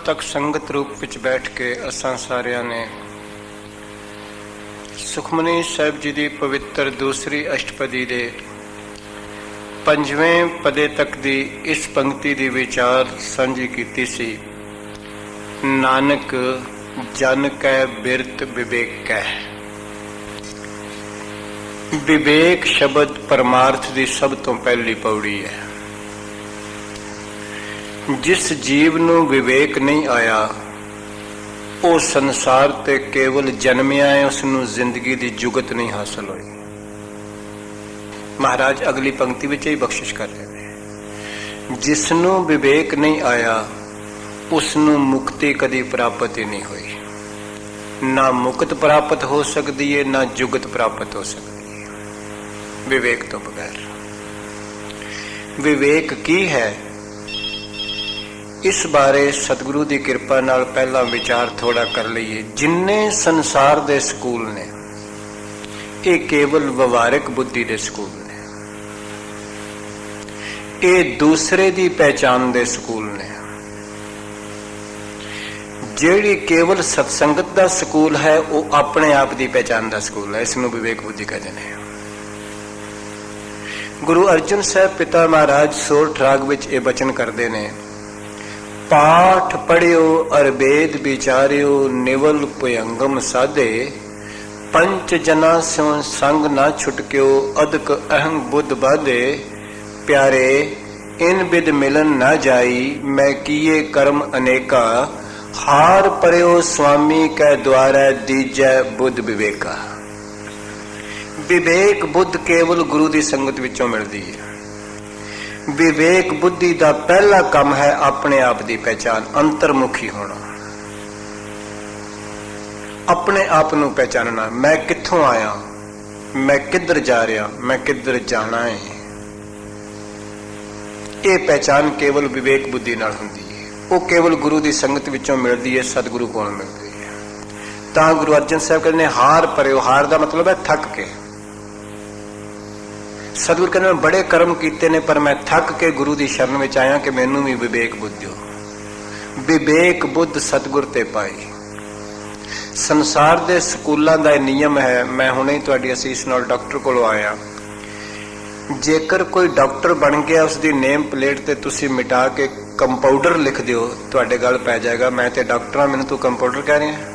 तक संगत रूप विच बैठ के असां सारिਆਂ ने सुखमनी साहिब जी की पवित्र दूसरी अष्टपदी दे पंजवें पदे तक दी इस पंक्ति दी विचार सांझी कीती सी। नानक जन कै बिरत विवेक कै। विवेक शब्द परमार्थ की सब तो पहली पौड़ी है। जिस जीव नूं विवेक नहीं आया वो संसार ते केवल जन्मिया है, उसनूं जिंदगी की जुगत नहीं हासिल हुई। महाराज अगली पंक्ति विच ही बख्शिश कर रहे हैं, जिसनूं विवेक नहीं आया उसनूं मुक्ति कदी प्राप्त ही नहीं हुई। ना मुक्त प्राप्त हो सकती है, ना जुगत प्राप्त हो सकती है विवेक तो बगैर। विवेक की है, इस बारे सतगुरु की कृपा नाल पहला विचार थोड़ा कर लीए। जिन्ने संसार दे स्कूल ने ये केवल व्यवहारिक बुद्धि दे स्कूल ने, ये दूसरे की पहचान दे स्कूल ने। जेड़ी केवल सत्संगत दा स्कूल है वो अपने आप की पहचान दा स्कूल है, इसनूं विवेक बुद्धि कहते हैं। गुरु अर्जन साहब पिता महाराज सोरठ राग विच ये बचन करते हैं, पाठ पढ़ियो अर वेद विचारियो निवल पुयंगम साधे, पंच जना स्यों संग ना छुटक्यो अदक अहंग बुद्ध बाधे, प्यारे इन बिद मिलन ना जाई मैं किए कर्म अनेका, हार परयो स्वामी कै द्वारा दीजै बुद्ध विवेका। विवेक बुद्ध केवल गुरु की संगत विचों मिलती है। विवेक बुद्धि का पहला काम है अपने आप की पहचान, अंतर्मुखी होना, अपने आप को पहचानना। मैं कित्थों आया, मैं किधर जा रहा, मैं किधर जाना है। ये पहचान केवल विवेक बुद्धि नाल हुंदी है। वो केवल गुरु की संगत विचों मिलती है, सतगुरु कोल मिलती है। तां गुरु अर्जन साहब कहते हैं हार परियो। हार का मतलब है थक के। सतगुरु कहते मैं बड़े कर्म किए ने पर मैं थक के गुरु की शरण में आया कि मैनू भी विवेक बुद्ध दिओ। विवेक बुद्ध सतगुर ते पाई। संसार के स्कूलों का नियम है। मैं हुणे ही तुहाडी असीस नाल डॉक्टर कोलों आया, जेकर कोई डॉक्टर बन गया उसकी नेम प्लेट ते तुसी मिटा के कंपाउडर लिख दिओ, तुहाडे गल पै जाएगा मैं ते डॉक्टर हां, मैनू तू कंपाउडर कह रहे हैं।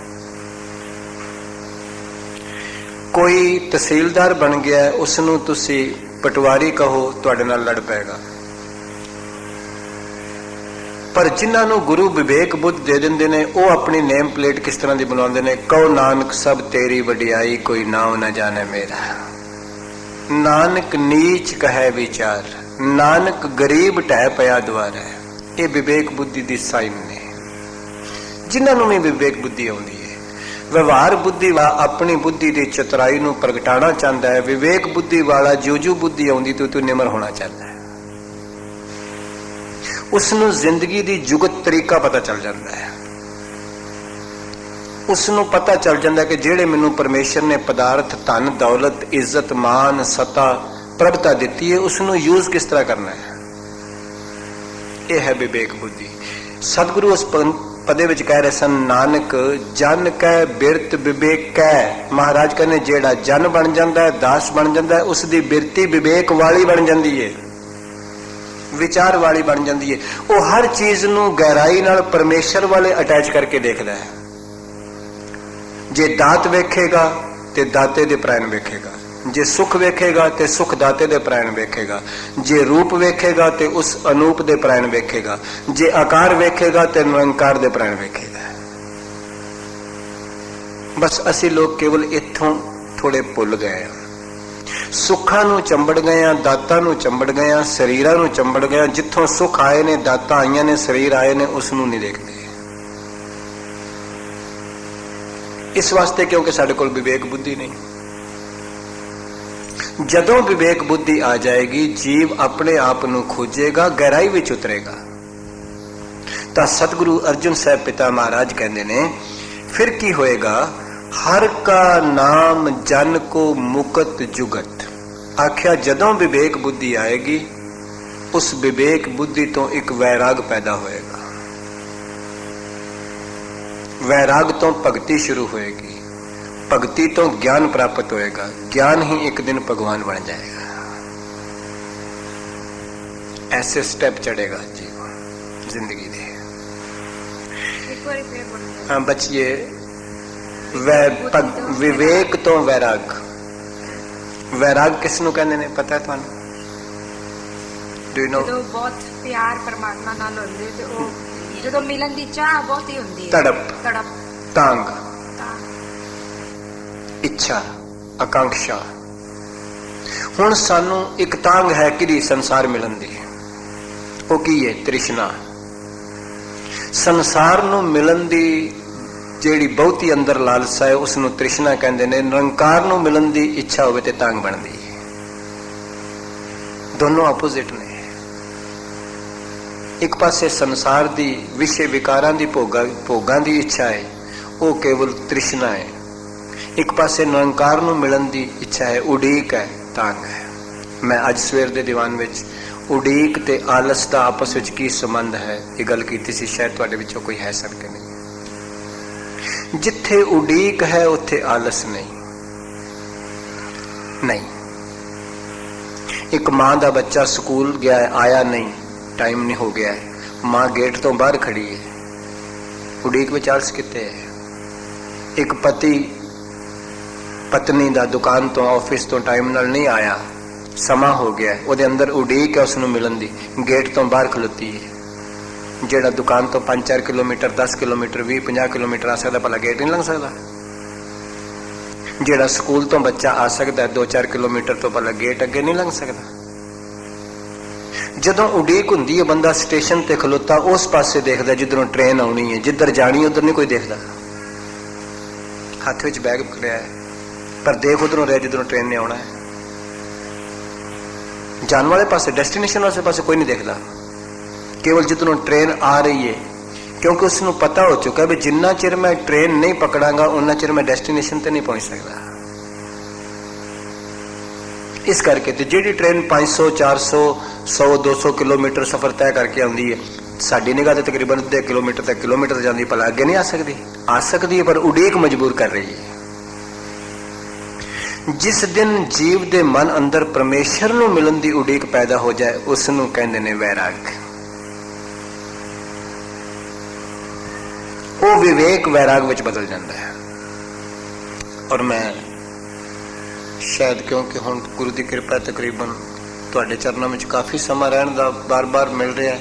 कोई तहसीलदार बन गया उसनू तुसी पटवारी कहो, तुहाडे नाल लड़ पेगा। पर जिन्होंने गुरु विवेक बुद्ध दे देंदे ने वो अपनी नेम प्लेट किस तरह की बनाते हैं, कहो नानक सब तेरी वडियाई कोई नाम न जाने मेरा। नानक नीच कहे विचार, नानक गरीब ढह पया द्वार है। ये विवेक बुद्धि की साइन ने। जिन्होंने भी विवेक बुद्धि आती है। व्यवहार बुद्धि वाला अपनी बुद्धि की चतुराई को प्रगटाना चाहता है। विवेक बुद्धि वाला जो बुद्धि आती तो निमर होना चाहता है। उसनों जिंदगी की जुगत तरीका पता चल जाता है। उसनों पता चल जाता है कि जेड़े मैनू परमेश्वर ने पदार्थ धन दौलत इज्जत मान सत्ता प्रभुता दी है उसनों यूज किस तरह करना है। यह है विवेक बुद्धि। सतगुरु उस पदे विच कह रहे सन, नानक जन कै बिरत विवेक कै। महाराज कहने जेड़ा जन बन जाता है, दास बन जाता है, उसकी बिरती विवेक वाली बन जाती है, विचार वाली बन जाती है। वो हर चीज नू गहराई नाल परमेश्वर वाले अटैच करके देखता है। जे दात वेखेगा ते दाते दे प्राण वेखेगा, जे सुख वेखेगा ते सुख दाते दे प्राण वेखेगा, जे रूप वेखेगा ते उस अनूप दे प्राण वेखेगा, जे आकार वेखेगा ते निरंकार दे प्राण वेखेगा। बस असी लोग केवल इत्थों थोड़े भुल गए हैं। सुखा नू चंबड़ गए हैं, दाता नू चंबड़ गए हैं, शरीरा नू चंबड़ गए हैं। जिथों सुख आए ने, दाता आईया ने, शरीर आए ने, उसनू नहीं देखते। इस वास्ते क्योंकि साडे कोल विवेक बुद्धि नहीं। जदों विवेक बुद्धि आ जाएगी जीव अपने आप को खोजेगा, गहराई विच उतरेगा। तो सतगुरु अर्जुन साहब पिता महाराज कहते ने फिर की होएगा, हर का नाम जन को मुकत जुगत। आख्या जदों विवेक बुद्धि आएगी उस विवेक बुद्धि तो एक वैराग पैदा होएगा। वैराग तो भगती शुरू होएगी, भगती तो ज्ञान प्राप्त होएगा, ज्ञान ही एक दिन भगवान बन जाएगा। ऐसे स्टेप चढ़ेगा जीवन जिंदगी दे। हाँ बचिए, विवेक तो वैराग। वैराग किसनों कहते ने पता है तुहानू? Do you know? जो बहुत प्यार परमात्मा नाल होंदे ते ओ जदों मिलन दी चाह बहुत ही होंदी है। तड़प तांग इच्छा आकांक्षा। हुण सानू एक तांग है कि संसार मिलन दी, वो की है? तृष्णा। संसार नू मिलन दी जेड़ी बहुती अंदर लालसा है उसनू तृष्णा कहंदे ने। निरंकार नू मिलन दी इच्छा होवे ते तांग बनदी है। दोनों अपोजिट ने। एक पासे संसार दी विषय विकारां दी भोगां दी इच्छा है, वो केवल तृष्णा है। एक पासे निरंकार नू मिलन दी इच्छा है, उड़ीक है, तांग है। मैं अज सवेर दे दीवान विच उड़ीक ते आलस दा आपस विच की संबंध है ये गल कीती सी, शायद तुहाडे विचों कोई है सके नहीं। जिथे उड़ीक है उत्थे आलस नहीं। एक मां दा बच्चा स्कूल गया है, आया नहीं, टाइम नहीं हो गया है, मां गेट तो बाहर खड़ी है, उड़ीक विच आलस किते है। एक पति पत्नी दा दुकान तो ऑफिस तो टाइम नाल नहीं आया, समा हो गया है, ਉਹਦੇ अंदर उड़ीक है उसनू मिलन दी, गेट तो बाहर खलोती है। ਜਿਹੜਾ दुकान तो 5-4 किलोमीटर 10 किलोमीटर 20-50 किलोमीटर आ सकता, भला गेट नहीं लंघ सकता? ਜਿਹੜਾ स्कूल तो बच्चा आ सकता है 2-4 किलोमीटर तो भला गेट अगे नहीं लंघ सकता? जदों उड़ीक हुंदी है, बंदा स्टेशन ते खलोता उस पासे देखदा जिधरों ट्रेन आउणी है, जिधर जानी उधर नहीं कोई देखदा। हथ विच बैग पकड़िया है पर देख उधरों रहा जिधरों ट्रेन ने आउणा है। जाने वाले पासे, डेस्टिनेशन वाले पासे कोई नहीं देखता, केवल जिधरों ट्रेन आ रही है, क्योंकि उसनू पता हो चुका है भी जिन्ना चिर मैं ट्रेन नहीं पकड़ांगा उन्ना चिर मैं डेस्टिनेशन ते नहीं पहुंच सकता। इस करके तो जी ट्रेन 500 400 100 200 किलोमीटर सफर तय करके आती है, साडी निगाह ते तकरीबन 1 किलोमीटर तक किलोमीटर जाती, भला अगे नहीं आ सकती है, पर उड़ीक मजबूर कर रही है। जिस दिन जीव दे मन अंदर परमेश्वर नू मिलन दी उड़ीक पैदा हो जाए उसनू कहंदे ने वैराग। वो विवेक वैराग विच बदल जाता है। और मैं शायद क्योंकि हुण गुरु की कृपा तकरीबन तुहाडे चरणों में काफ़ी समा रहण दा बार बार मिल रहा है,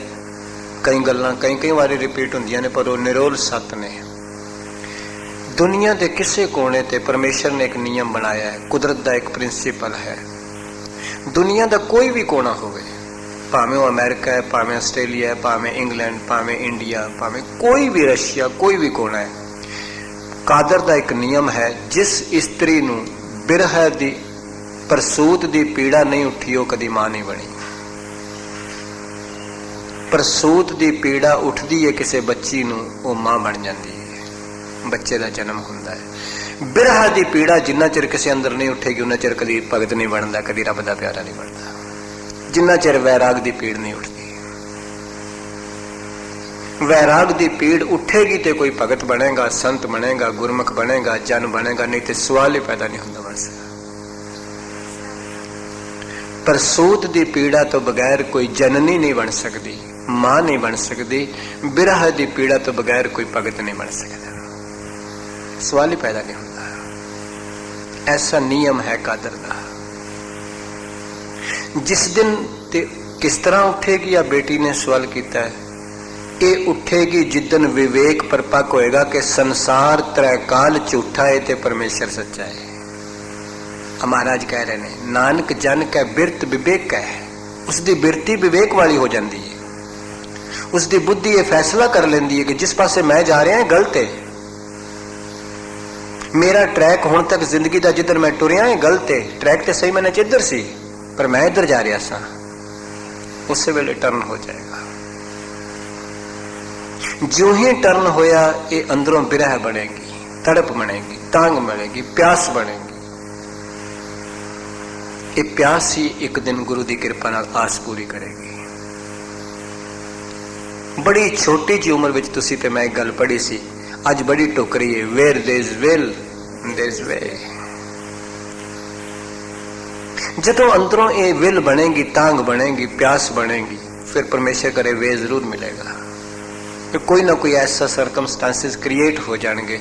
कई गल्लां कई वारी रिपीट हुंदियां ने, पर वो निरोल सत ने। दुनिया के किसी कोने ते परमेश्वर ने एक नियम बनाया है, कुदरत का एक प्रिंसीपल है। दुनिया का कोई भी कोना होवे, भावें वो अमेरिका है, भावें आस्ट्रेलिया है, भावें इंग्लैंड, भावें इंडिया, भावें कोई भी रशिया, कोई भी कोना है, कादर का एक नियम है, जिस स्त्री नू बिरह दी परसूत दी पीड़ा नहीं उठी वो कदी मां नहीं बनी। परसूत दी पीड़ा उठती है किसी बच्ची नू, वो मां बन जाती है, बच्चे का जन्म होता है। बिरह की पीड़ा जिन्ना चिर किसी अंदर नहीं उठेगी उन्ना चिर कभी भगत नहीं बनता, कभी रब का प्यारा नहीं बनता, जिन्ना चिर वैराग की पीड़ नहीं उठती। वैराग की पीड़ उठेगी तो कोई भगत बनेगा, संत बनेगा, गुरमुख बनेगा, जन बनेगा, नहीं तो सवाल ही पैदा नहीं होता बन सकता। परसूत की पीड़ा तो बगैर कोई जननी नहीं बन सकती, मां नहीं बन सकती। बिरह की पीड़ा तो बगैर कोई भगत नहीं बन सकता, सवाल ही पैदा नहीं होता। ऐसा नियम है कादर का। जिस दिन किस तरह उठेगी या बेटी ने सवाल किया है, ये उठेगी जिदन विवेक परपक होएगा कि संसार त्रैकाल झूठा है ते परमेश्वर सच्चा है। महाराज कह रहे हैं नानक जन कै बिरत विवेक है, उसकी बिरती विवेक वाली हो जाती है, उसकी बुद्धि ये फैसला कर लेंदी है कि जिस पासे मैं जा रहा है गलत है, मेरा ट्रैक हुण तक जिंदगी का जिधर मैं टुरिया है गलत है, ट्रैक तो सही मैंने इधर सी पर मैं इधर जा रहा सा, उस वेले टर्न हो जाएगा। जो ही टर्न होया ये अंदरों बिरह बनेगी, तड़प बनेगी, तांग बनेगी, प्यास बनेगी। ये प्यास ही एक दिन गुरु की कृपा नाल आस पूरी करेगी। बड़ी छोटी जी उम्र विच तुसी ते मैं एक गल पढ़ी सी, ਅੱਜ ਬੜੀ ਟੋਕਰੀ ਹੈ, where there is will there is way। ਜਦੋਂ ਅੰਦਰੋਂ ਇਹ will ਬਣੇਗੀ, ਤਾਂਗ ਬਣੇਗੀ, ਪਿਆਸ ਬਣੇਗੀ, ਫਿਰ ਪਰਮੇਸ਼ਰ ਕਰੇ ਵੇ ਜ਼ਰੂਰ ਮਿਲੇਗਾ। ਕਿ ਕੋਈ ਨਾ ਕੋਈ ਐਸਾ ਸਰਕਮਸਟੈਂਸਿਸ ਕ੍ਰੀਏਟ ਹੋ ਜਾਣਗੇ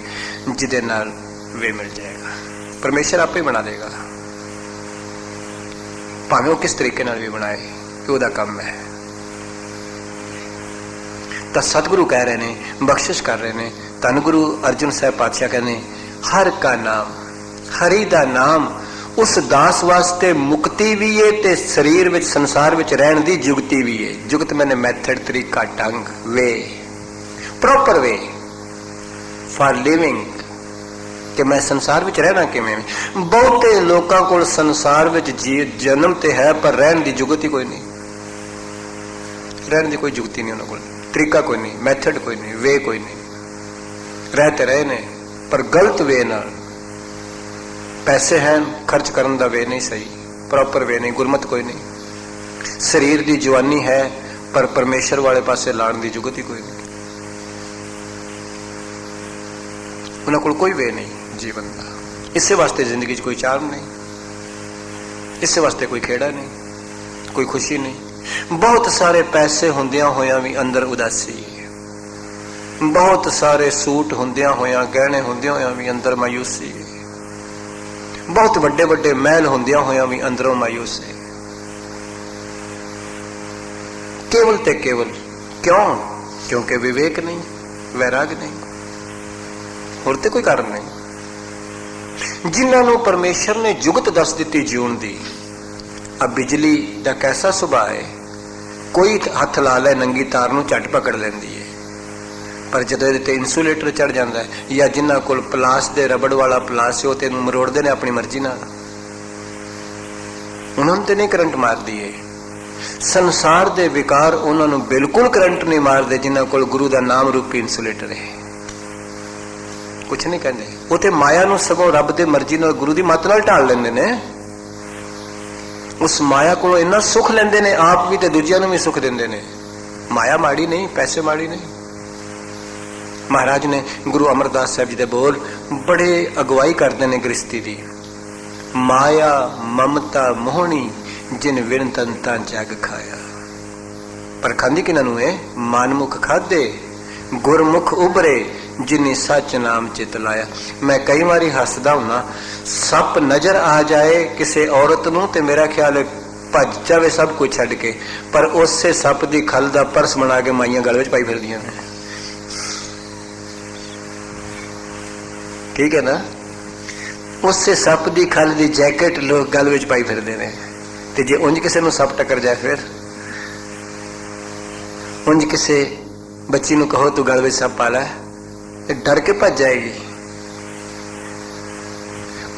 ਜਿਹਦੇ ਨਾਲ ਵੇ ਮਿਲ ਜਾਏਗਾ। ਪਰਮੇਸ਼ਰ ਆਪੇ ਬਣਾ ਦੇਗਾ, ਭਾਵੇਂ ਉਹ ਕਿਸ ਤਰੀਕੇ ਨਾਲ ਵੀ ਬਣਾਏ, ਕਿ ਉਹਦਾ ਕੰਮ ਹੈ। ਤਾਂ ਸਤਿਗੁਰੂ ਕਹਿ ਰਹੇ ਨੇ, ਬਖਸ਼ਿਸ਼ ਕਰ ਰਹੇ ਨੇ। ਧੰਨ ਗੁਰੂ ਅਰਜਨ ਸਾਹਿਬ ਪਾਤਸ਼ਾਹ ਕਹਿੰਦੇ, ਹਰ ਕਾ ਨਾਮ, ਹਰੀ ਦਾ ਨਾਮ ਉਸ ਦਾਸ ਵਾਸਤੇ ਮੁਕਤੀ ਵੀ ਹੈ ਤੇ ਸਰੀਰ ਵਿੱਚ, ਸੰਸਾਰ ਵਿੱਚ ਰਹਿਣ ਦੀ ਜੁਗਤੀ ਵੀ ਹੈ। ਜੁਗਤ ਮੈਨੇ ਮੈਥਡ, ਤਰੀਕਾ, ਢੰਗ, ਵੇ, ਪ੍ਰੋਪਰ ਵੇ ਫਾਰ ਲਿਵਿੰਗ, ਕਿ ਮੈਂ ਸੰਸਾਰ ਵਿੱਚ ਰਹਿਣਾ ਕਿਵੇਂ। ਬਹੁਤੇ ਲੋਕਾਂ ਕੋਲ ਸੰਸਾਰ ਵਿੱਚ ਜਨਮ ਤੇ ਹੈ, ਪਰ ਰਹਿਣ ਦੀ ਜੁਗਤ ਹੀ ਕੋਈ ਨਹੀਂ, ਰਹਿਣ ਦੀ ਕੋਈ ਜੁਗਤੀ ਨਹੀਂ ਉਹਨਾਂ ਕੋਲ, ਤਰੀਕਾ ਕੋਈ ਨਹੀਂ, ਮੈਥਡ ਕੋਈ ਨਹੀਂ, ਵੇ ਕੋਈ ਨਹੀਂ। ਰਹਿ ਤੇ ਰਹੇ ਨੇ ਪਰ ਗਲਤ ਵੇ ਨਾਲ। ਪੈਸੇ ਹੈ, ਖਰਚ ਕਰਨ ਦਾ ਵੇ ਨਹੀਂ ਸਹੀ, ਪ੍ਰੋਪਰ ਵੇ ਨਹੀਂ, ਗੁਰਮਤ ਕੋਈ ਨਹੀਂ। ਸਰੀਰ ਦੀ ਜਵਾਨੀ ਹੈ ਪਰ ਪਰਮੇਸ਼ਰ ਵਾਲੇ ਪਾਸੇ ਲਾਉਣ ਦੀ ਜੁਗਤ ਹੀ ਕੋਈ ਨਹੀਂ। ਉਹਨਾਂ ਕੋਲ ਕੋਈ ਵੇ ਨਹੀਂ ਜੀਵਨ ਦਾ। ਇਸੇ ਵਾਸਤੇ ਜ਼ਿੰਦਗੀ 'ਚ ਕੋਈ ਚਾਰਮ ਨਹੀਂ, ਇਸੇ ਵਾਸਤੇ ਕੋਈ ਖੇੜਾ ਨਹੀਂ, ਕੋਈ ਖੁਸ਼ੀ ਨਹੀਂ। ਬਹੁਤ ਸਾਰੇ ਪੈਸੇ ਹੁੰਦਿਆਂ ਹੋਇਆਂ ਵੀ ਅੰਦਰ ਉਦਾਸੀ ਹੈ, ਬਹੁਤ ਸਾਰੇ ਸੂਟ ਹੁੰਦਿਆਂ ਹੋਇਆਂ, ਗਹਿਣੇ ਹੁੰਦਿਆਂ ਹੋਇਆਂ ਵੀ ਅੰਦਰ ਮਾਯੂਸੀ ਹੈ, ਬਹੁਤ ਵੱਡੇ ਵੱਡੇ ਮਹਿਲ ਹੁੰਦਿਆਂ ਹੋਇਆਂ ਵੀ ਅੰਦਰੋਂ ਮਾਯੂਸ ਹੈ। ਕੇਵਲ ਤੇ ਕੇਵਲ ਕਿਉਂ? ਕਿਉਂਕਿ ਵਿਵੇਕ ਨਹੀਂ, ਵੈਰਾਗ ਨਹੀਂ, ਹੋਰ ਤੇ ਕੋਈ ਕਾਰਨ ਨਹੀਂ। ਜਿਨ੍ਹਾਂ ਨੂੰ ਪਰਮੇਸ਼ਰ ਨੇ ਜੁਗਤ ਦੱਸ ਦਿੱਤੀ ਜਿਉਣ ਦੀ, ਆ ਬਿਜਲੀ ਦਾ ਕੈਸਾ ਸੁਭਾਅ ਹੈ, ਕੋਈ ਹੱਥ ਲਾ ਲੈ ਨੰਗੀ ਤਾਰ ਨੂੰ ਝੱਟ ਪਕੜ ਲੈਂਦੀ ਹੈ, ਪਰ ਜਦੋਂ ਇਹਦੇ ਤੇ ਇਨਸੂਲੇਟਰ ਚੜ ਜਾਂਦਾ ਹੈ, ਜਾਂ ਜਿਨ੍ਹਾਂ ਕੋਲ ਪਲਾਸ ਦੇ ਰਬੜ ਵਾਲਾ ਪਲਾਸ ਹੈ, ਉਹ ਤੈਨੂੰ ਮਰੋੜਦੇ ਨੇ ਆਪਣੀ ਮਰਜ਼ੀ ਨਾਲ, ਉਹਨਾਂ ਨੂੰ ਤੇ ਨਹੀਂ ਕਰੰਟ ਮਾਰਦੀ ਹੈ। ਸੰਸਾਰ ਦੇ ਵਿਕਾਰ ਉਹਨਾਂ ਨੂੰ ਬਿਲਕੁਲ ਕਰੰਟ ਨਹੀਂ ਮਾਰਦੇ ਜਿਨ੍ਹਾਂ ਕੋਲ ਗੁਰੂ ਦਾ ਨਾਮ ਰੂਪੀ ਇਨਸੂਲੇਟਰ ਹੈ। ਕੁਛ ਨਹੀਂ ਕਹਿੰਦੇ, ਉਹ ਤੇ ਮਾਇਆ ਨੂੰ ਸਗੋਂ ਰੱਬ ਦੇ ਮਰਜ਼ੀ ਨਾਲ, ਗੁਰੂ ਦੀ ਮੱਤ ਨਾਲ ਢਾਲ ਲੈਂਦੇ ਨੇ। ਉਸ ਮਾਇਆ ਕੋਲੋਂ ਇੰਨਾ ਸੁੱਖ ਲੈਂਦੇ ਨੇ, ਆਪ ਵੀ ਤੇ ਦੂਜਿਆਂ ਨੂੰ ਵੀ ਸੁੱਖ ਦਿੰਦੇ ਨੇ। ਮਾਇਆ ਮਾੜੀ ਨਹੀਂ, ਪੈਸੇ ਮਾੜੀ ਨਹੀਂ। ਮਹਾਰਾਜ ਨੇ ਗੁਰੂ ਅਮਰਦਾਸ ਸਾਹਿਬ ਜੀ ਦੇ ਬੋਲ ਬੜੇ ਅਗਵਾਈ ਕਰਦੇ ਨੇ ਗ੍ਰਸਤੀ ਦੀ। ਮਾਇਆ ਮਮਤਾ ਮੋਹਣੀ ਜਿਨ ਵਿਣ ਤੰਤਾਂ ਜਗ ਖਾਇਆ। ਪਰ ਖਾਂਦੀ ਕਿਨਾਂ ਨੂੰ ਹੈ? ਮਨਮੁਖ ਖਾਦੇ ਗੁਰਮੁਖ ਉਭਰੇ ਜਿਨੇ ਸੱਚ ਨਾਮ ਚਿਤ ਲਾਇਆ। ਮੈਂ ਕਈ ਵਾਰੀ ਹੱਸਦਾ ਹੁੰਨਾ, ਸੱਪ ਨਜ਼ਰ ਆ ਜਾਏ ਕਿਸੇ ਔਰਤ ਨੂੰ ਤੇ ਮੇਰਾ ਖਿਆਲ ਹੈ ਭੱਜ ਜਾਵੇ ਸਭ ਕੁਝ ਛੱਡ ਕੇ, ਪਰ ਉਸੇ ਸੱਪ ਦੀ ਖਲ ਦਾ ਪਰਸ ਬਣਾ ਕੇ ਮਾਈਆਂ ਗਲ ਵਿੱਚ ਪਾਈ ਫਿਰਦੀਆਂ ਨੇ। ਠੀਕ ਹੈ ਨਾ? ਉਸੇ ਸੱਪ ਦੀ ਖਲ ਦੀ ਜੈਕਟ ਲੋਕ ਗਲ ਵਿੱਚ ਪਾਈ ਫਿਰਦੇ ਨੇ। ਤੇ ਜੇ ਉਂਝ ਕਿਸੇ ਨੂੰ ਸੱਪ ਟੱਕਰ ਜਾਏ, ਫਿਰ ਉਂਝ ਕਿਸੇ ਬੱਚੀ ਨੂੰ ਕਹੋ ਤੂੰ ਗਲ ਵਿੱਚ ਸੱਪ ਪਾ ਲੈ, ਤੇ ਡਰ ਕੇ ਭੱਜ ਜਾਏਗੀ।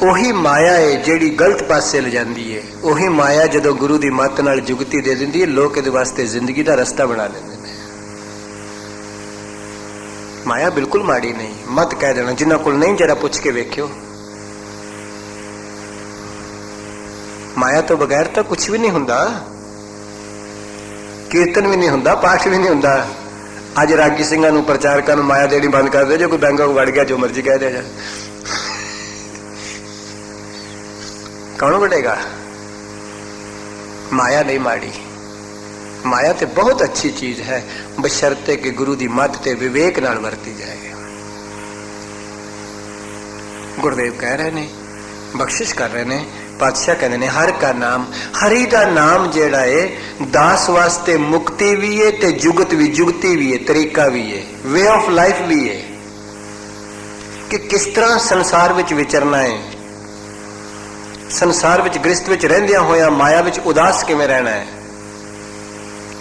ਉਹੀ ਮਾਇਆ ਹੈ ਜਿਹੜੀ ਗਲਤ ਪਾਸੇ ਲਿਜਾਂਦੀ ਹੈ। ਉਹੀ ਮਾਇਆ ਜਦੋਂ ਗੁਰੂ ਦੀ ਮੱਤ ਨਾਲ ਜੁਗਤੀ ਦੇ ਦਿੰਦੀ ਹੈ, ਲੋਕ ਇਹਦੇ ਵਾਸਤੇ ਜ਼ਿੰਦਗੀ ਦਾ ਰਸਤਾ ਬਣਾ ਲੈਂਦੇ ਨੇ। ਮਾਇਆ ਬਿਲਕੁਲ ਮਾੜੀ ਨਹੀਂ, ਮਤ ਕਹਿ ਦੇਣਾ। ਜਿਨ੍ਹਾਂ ਕੋਲ ਨਹੀਂ ਜਰਾ ਪੁੱਛ ਕੇ ਵੇਖਿਓ। ਮਾਇਆ ਤੋਂ ਬਗੈਰ ਤਾਂ ਕੁਛ ਵੀ ਨਹੀਂ ਹੁੰਦਾ, ਕੀਰਤਨ ਵੀ ਨਹੀਂ ਹੁੰਦਾ, ਪਾਠ ਵੀ ਨਹੀਂ ਹੁੰਦਾ। ਅੱਜ ਰਾਗੀ ਸਿੰਘਾਂ ਨੂੰ, ਪ੍ਰਚਾਰਕਾਂ ਨੂੰ ਮਾਇਆ ਦੇਣੀ ਬੰਦ ਕਰ ਦੇ। ਜੋ ਕੋਈ ਬੈਂਕਾਂ ਵੜ ਗਿਆ ਜੋ ਮਰਜ਼ੀ ਕਹਿ ਦੇ ਜਾ, ਕੌਣ ਵੜੇਗਾ? ਮਾਇਆ ਨਹੀਂ ਮਾੜੀ, ਮਾਇਆ ਤੇ ਬਹੁਤ ਅੱਛੀ ਚੀਜ਼ ਹੈ, ਬਸ਼ਰਤੇ ਕਿ ਗੁਰੂ ਦੀ ਮੱਤ ਤੇ ਵਿਵੇਕ ਨਾਲ ਵਰਤੀ ਜਾਏ। ਗੁਰਦੇਵ ਕਹਿ ਰਹੇ ਨੇ, ਬਖਸ਼ਿਸ਼ ਕਰ ਰਹੇ ਨੇ, ਪਾਤਸ਼ਾਹ ਕਹਿੰਦੇ ਨੇ ਹਰ ਕਾ ਨਾਮ, ਹਰੀ ਦਾ ਨਾਮ ਜਿਹੜਾ ਏ ਦਾਸ ਵਾਸਤੇ ਮੁਕਤੀ ਵੀ ਏ ਤੇ ਜੁਗਤ ਵੀ, ਜੁਗਤੀ ਵੀ ਏ, ਤਰੀਕਾ ਵੀ ਏ, ਵੇ ਆਫ ਲਾਈਫ ਵੀ ਏ ਕਿ ਕਿਸ ਤਰ੍ਹਾਂ ਸੰਸਾਰ ਵਿੱਚ ਵਿਚਰਨਾ ਹੈ, ਸੰਸਾਰ ਵਿੱਚ ਗ੍ਰਸਤ ਵਿੱਚ ਰਹਿੰਦਿਆਂ ਹੋਇਆ ਮਾਇਆ ਵਿੱਚ ਉਦਾਸ ਕਿਵੇਂ ਰਹਿਣਾ ਹੈ।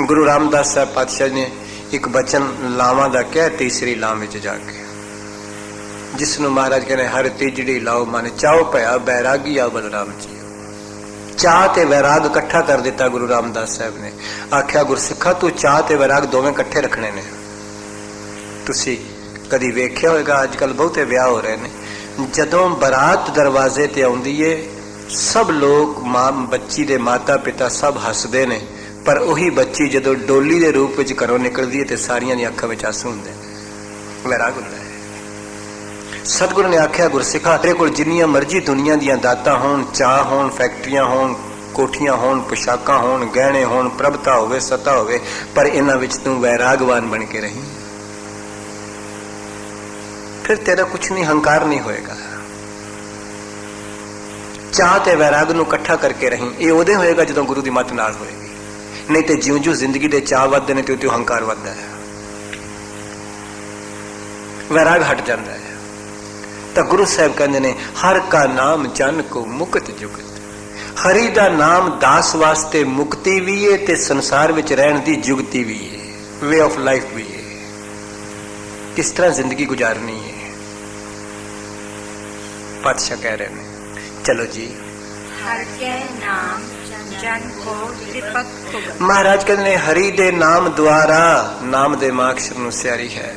ਗੁਰੂ ਰਾਮਦਾਸ ਸਾਹਿਬ ਪਾਤਸ਼ਾਹ ਨੇ ਇੱਕ ਬਚਨ ਲਾਵਾਂ ਦਾ ਕਿਹਾ ਤੀਸਰੀ ਲਾਮ ਵਿੱਚ ਜਾ ਕੇ, ਜਿਸ ਨੂੰ ਮਹਾਰਾਜ ਕਹਿੰਦੇ ਹਰ ਤੀਜੜੀ ਲਾਓ ਮਨ ਚਾਓ ਭਇਆ ਬੈਰਾਗੀ ਆ ਬਲਰਾਮ ਜੀ। ਚਾਹ ਤੇ ਵੈਰਾਗ ਇਕੱਠਾ ਕਰ ਦਿੱਤਾ ਗੁਰੂ ਰਾਮਦਾਸ ਸਾਹਿਬ ਨੇ। ਆਖਿਆ ਗੁਰਸਿੱਖਾ ਤੂੰ ਚਾਹ ਤੇ ਵੈਰਾਗ ਦੋਵੇਂ ਇਕੱਠੇ ਰੱਖਣੇ ਨੇ। ਤੁਸੀਂ ਕਦੀ ਵੇਖਿਆ ਹੋਵੇਗਾ ਅੱਜ ਕੱਲ ਬਹੁਤੇ ਵਿਆਹ ਹੋ ਰਹੇ ਨੇ, ਜਦੋਂ ਬਰਾਤ ਦਰਵਾਜ਼ੇ ਤੇ ਆਉਂਦੀ ਏ ਸਭ ਲੋਕ, ਮਾਂ ਬੱਚੀ ਦੇ ਮਾਤਾ ਪਿਤਾ ਸਭ ਹੱਸਦੇ ਨੇ, ਪਰ ਉਹੀ ਬੱਚੀ ਜਦੋਂ ਡੋਲੀ ਦੇ ਰੂਪ ਵਿੱਚ ਘਰੋਂ ਨਿਕਲਦੀ ਹੈ ਤੇ ਸਾਰੀਆਂ ਦੀਆਂ ਅੱਖਾਂ ਵਿੱਚ ਆਂਸੂ ਹੁੰਦੇ ਨੇ। ਵੈਰਾਗ ਹੁੰਦਾ ਹੈ। सतगुरु ने आख्या गुरसिखा तेरे कोल जिन्नियां मर्जी दुनिया दियां दातां होण, चाह होण, फैक्ट्रियां होण, कोठियां होण, पोशाकां होण, गहणे होण, प्रभता होवे, सता होवे, पर इन्हां विच तूं वैरागवान बन के रही, फिर तेरा कुछ नहीं, हंकार नहीं होएगा। चाह ते वैराग नूं इकट्ठा करके रही, ये उदे होएगा जदों गुरु दी मत नाल होएगी, नहीं तो जिउं जिउं जिंदगी दे चाह वधदे ने त्यों त्यों हंकार वधदा है, वैराग हट जाता है। तो गुरु साहब कहते ने हर का नाम जन को मुक्त जुगत, हरि दा नाम दास वास्ते मुक्ति भी है ते संसार विच रहन दी जुगती भी है, वे ऑफ लाइफ भी है, किस तरह जिंदगी गुजारनी है। पातशाह कह रहे हैं चलो जी हर के नाम जन को त्रिपत भुगत। महाराज कहते ने हरि दे नाम द्वारा, नाम दे माक्षर नूं स्यारी है,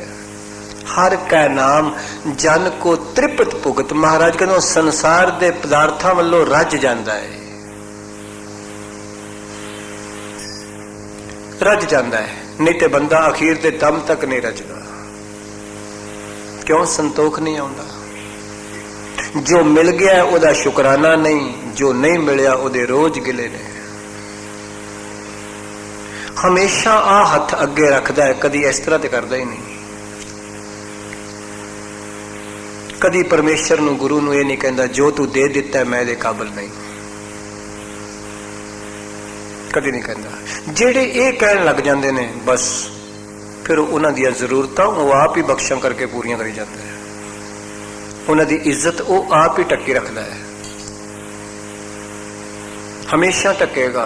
हर का नाम जन को त्रिपत भुगत। महाराज कहते संसार दे पदार्थां वल्लों रज जांदा है, रज जांदा है, नहीं ते बंदा अखीर दे दम तक नहीं रजदा। क्यों? संतोख नहीं आउंदा। जो मिल गया ओदा शुकराना नहीं, जो नहीं मिलिया ओदे रोज गिले ने। हमेशा आ हथ अगे रखदा है, कदी इस तरह ते करदा ही नहीं। कदी परमेश्वर नूं, गुरु नूं ये नहीं कहंदा जो तू दे दिता है मैं दे काबिल नहीं, कदी नहीं कहंदा। जेड़े ये कहण लग जांदे ने बस फिर उन्हां दियां जरूरतां वो आप ही बख्शां करके पूरियां करी जांदा है, उन्हां दी इज्जत वो आप ही टक्की रखदा है, हमेशा टकेगा।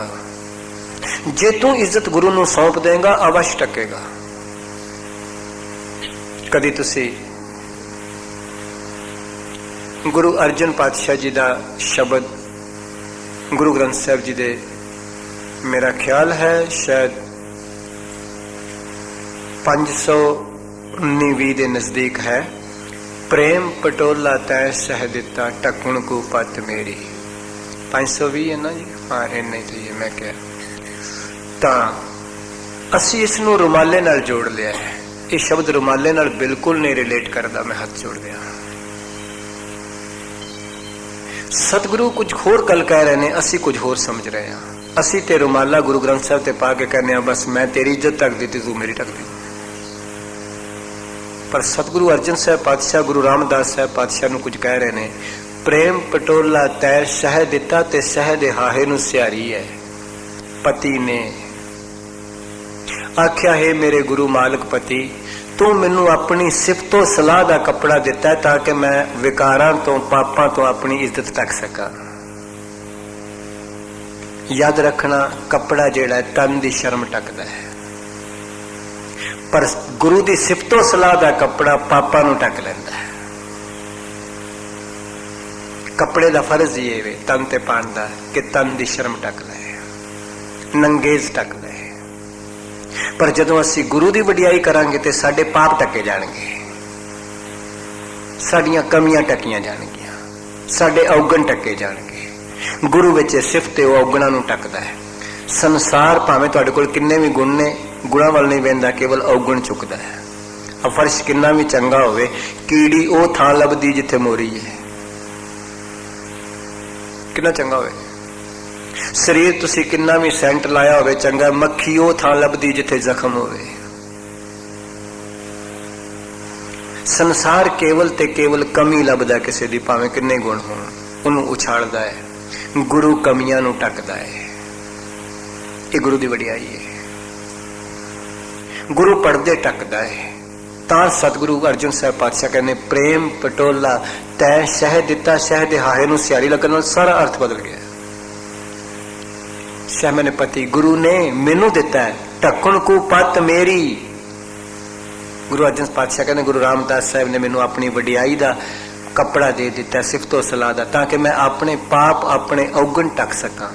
जे तू इज्जत गुरु नूं सौंप देगा अवश्य टकेगा। कदी तुसी गुरु अर्जन पातशाह जी का शब्द गुरु ग्रंथ साहब जी दे, मेरा ख्याल है शायद 519 के नजदीक है, प्रेम पटोला तय सह दिता टकुण को पत मेरी। 520 है ना जी? हाँ इन्ना ही तो ये मैं क्या असी इस नूं रुमाले नाल जोड़ लिया है। ये शब्द रुमाले नाल बिल्कुल नहीं रिलेट करता, मैं हाथ जोड़ दिया। सतगुरु कुछ होर गल कह रहे हैं, असी कुछ होर समझ रहे हैं। असी ते रुमाला गुरु ग्रंथ साहब ते पा के कहने बस मैं तेरी इज्जत ढक दी तू मेरी ढक दी। पर सतगुरु अर्जन साहब पातशाह, गुरु रामदास साहब पातशाह नूं कुछ कह रहे हैं, प्रेम पटोला तै सह दिता ते सह दे हाहे नूं स्यारी है। पति ने आख्या है मेरे गुरु मालिक पति, तू मैनू अपनी सिफतो सलाह का कपड़ा दिता है ताकि मैं विकारां तो पापां तो अपनी इज्जत ढक सका। याद रखना कपड़ा जेड़ा है तन दी शर्म ढकदा है, पर गुरु दी सिफतो सलाह का कपड़ा पापां नूं ढक लैंदा है। कपड़े का फर्ज ये वे तन ते पाण दा कि तन दी शर्म ढक ले, नंगेज ढक ले। पर जदों असी गुरु की वडियाई करांगे तो साडे पाप ढके जाणगे, साडियां कमियां ढकियां जाणगियां, साडे अवगण ढके जाणगे। गुरु विच सिफत वो अवगणां नूं ढकदा है। संसार भावें तुहाडे कोल किन्ने भी गुण ने, गुणां वल नहीं वेंदा, केवल अवगण चुकदा है। अब फर्श किन्ना भी चंगा होवे, कीड़ी वो थां लभदी जिथे मोरी है। किन्ना चंगा होवे शरीर, तुसी किन्ना भी सेंट लाया होवे चंगा, मक्खी वो थां लभदी जिथे जख्म होवे। संसार केवल ते केवल कमी लभदा किसी दी, भावें किन्ने गुण होण, उन्होंने उछालदा है। गुरु कमियां नूं ढकदा है। ये गुरु दी वडियाई है। गुरु पढ़दे ढकदा है। तां सतगुरु अर्जन साहब पातशाह कहने प्रेम पटोला तै शह दिता शह दे हाहे नूं स्यारी लगन नाल सारा अर्थ बदल गया। शह मैंने पति गुरु ने मैनू दिता है, ढक्कण को पत मेरी। गुरु अर्जन पातशाह कहने गुरु रामदास साहब ने मैनू अपनी वडियाई का कपड़ा दे दिता, सिफतो सलाह दा, ताकि मैं अपने पाप अपने अवगण ढक सका।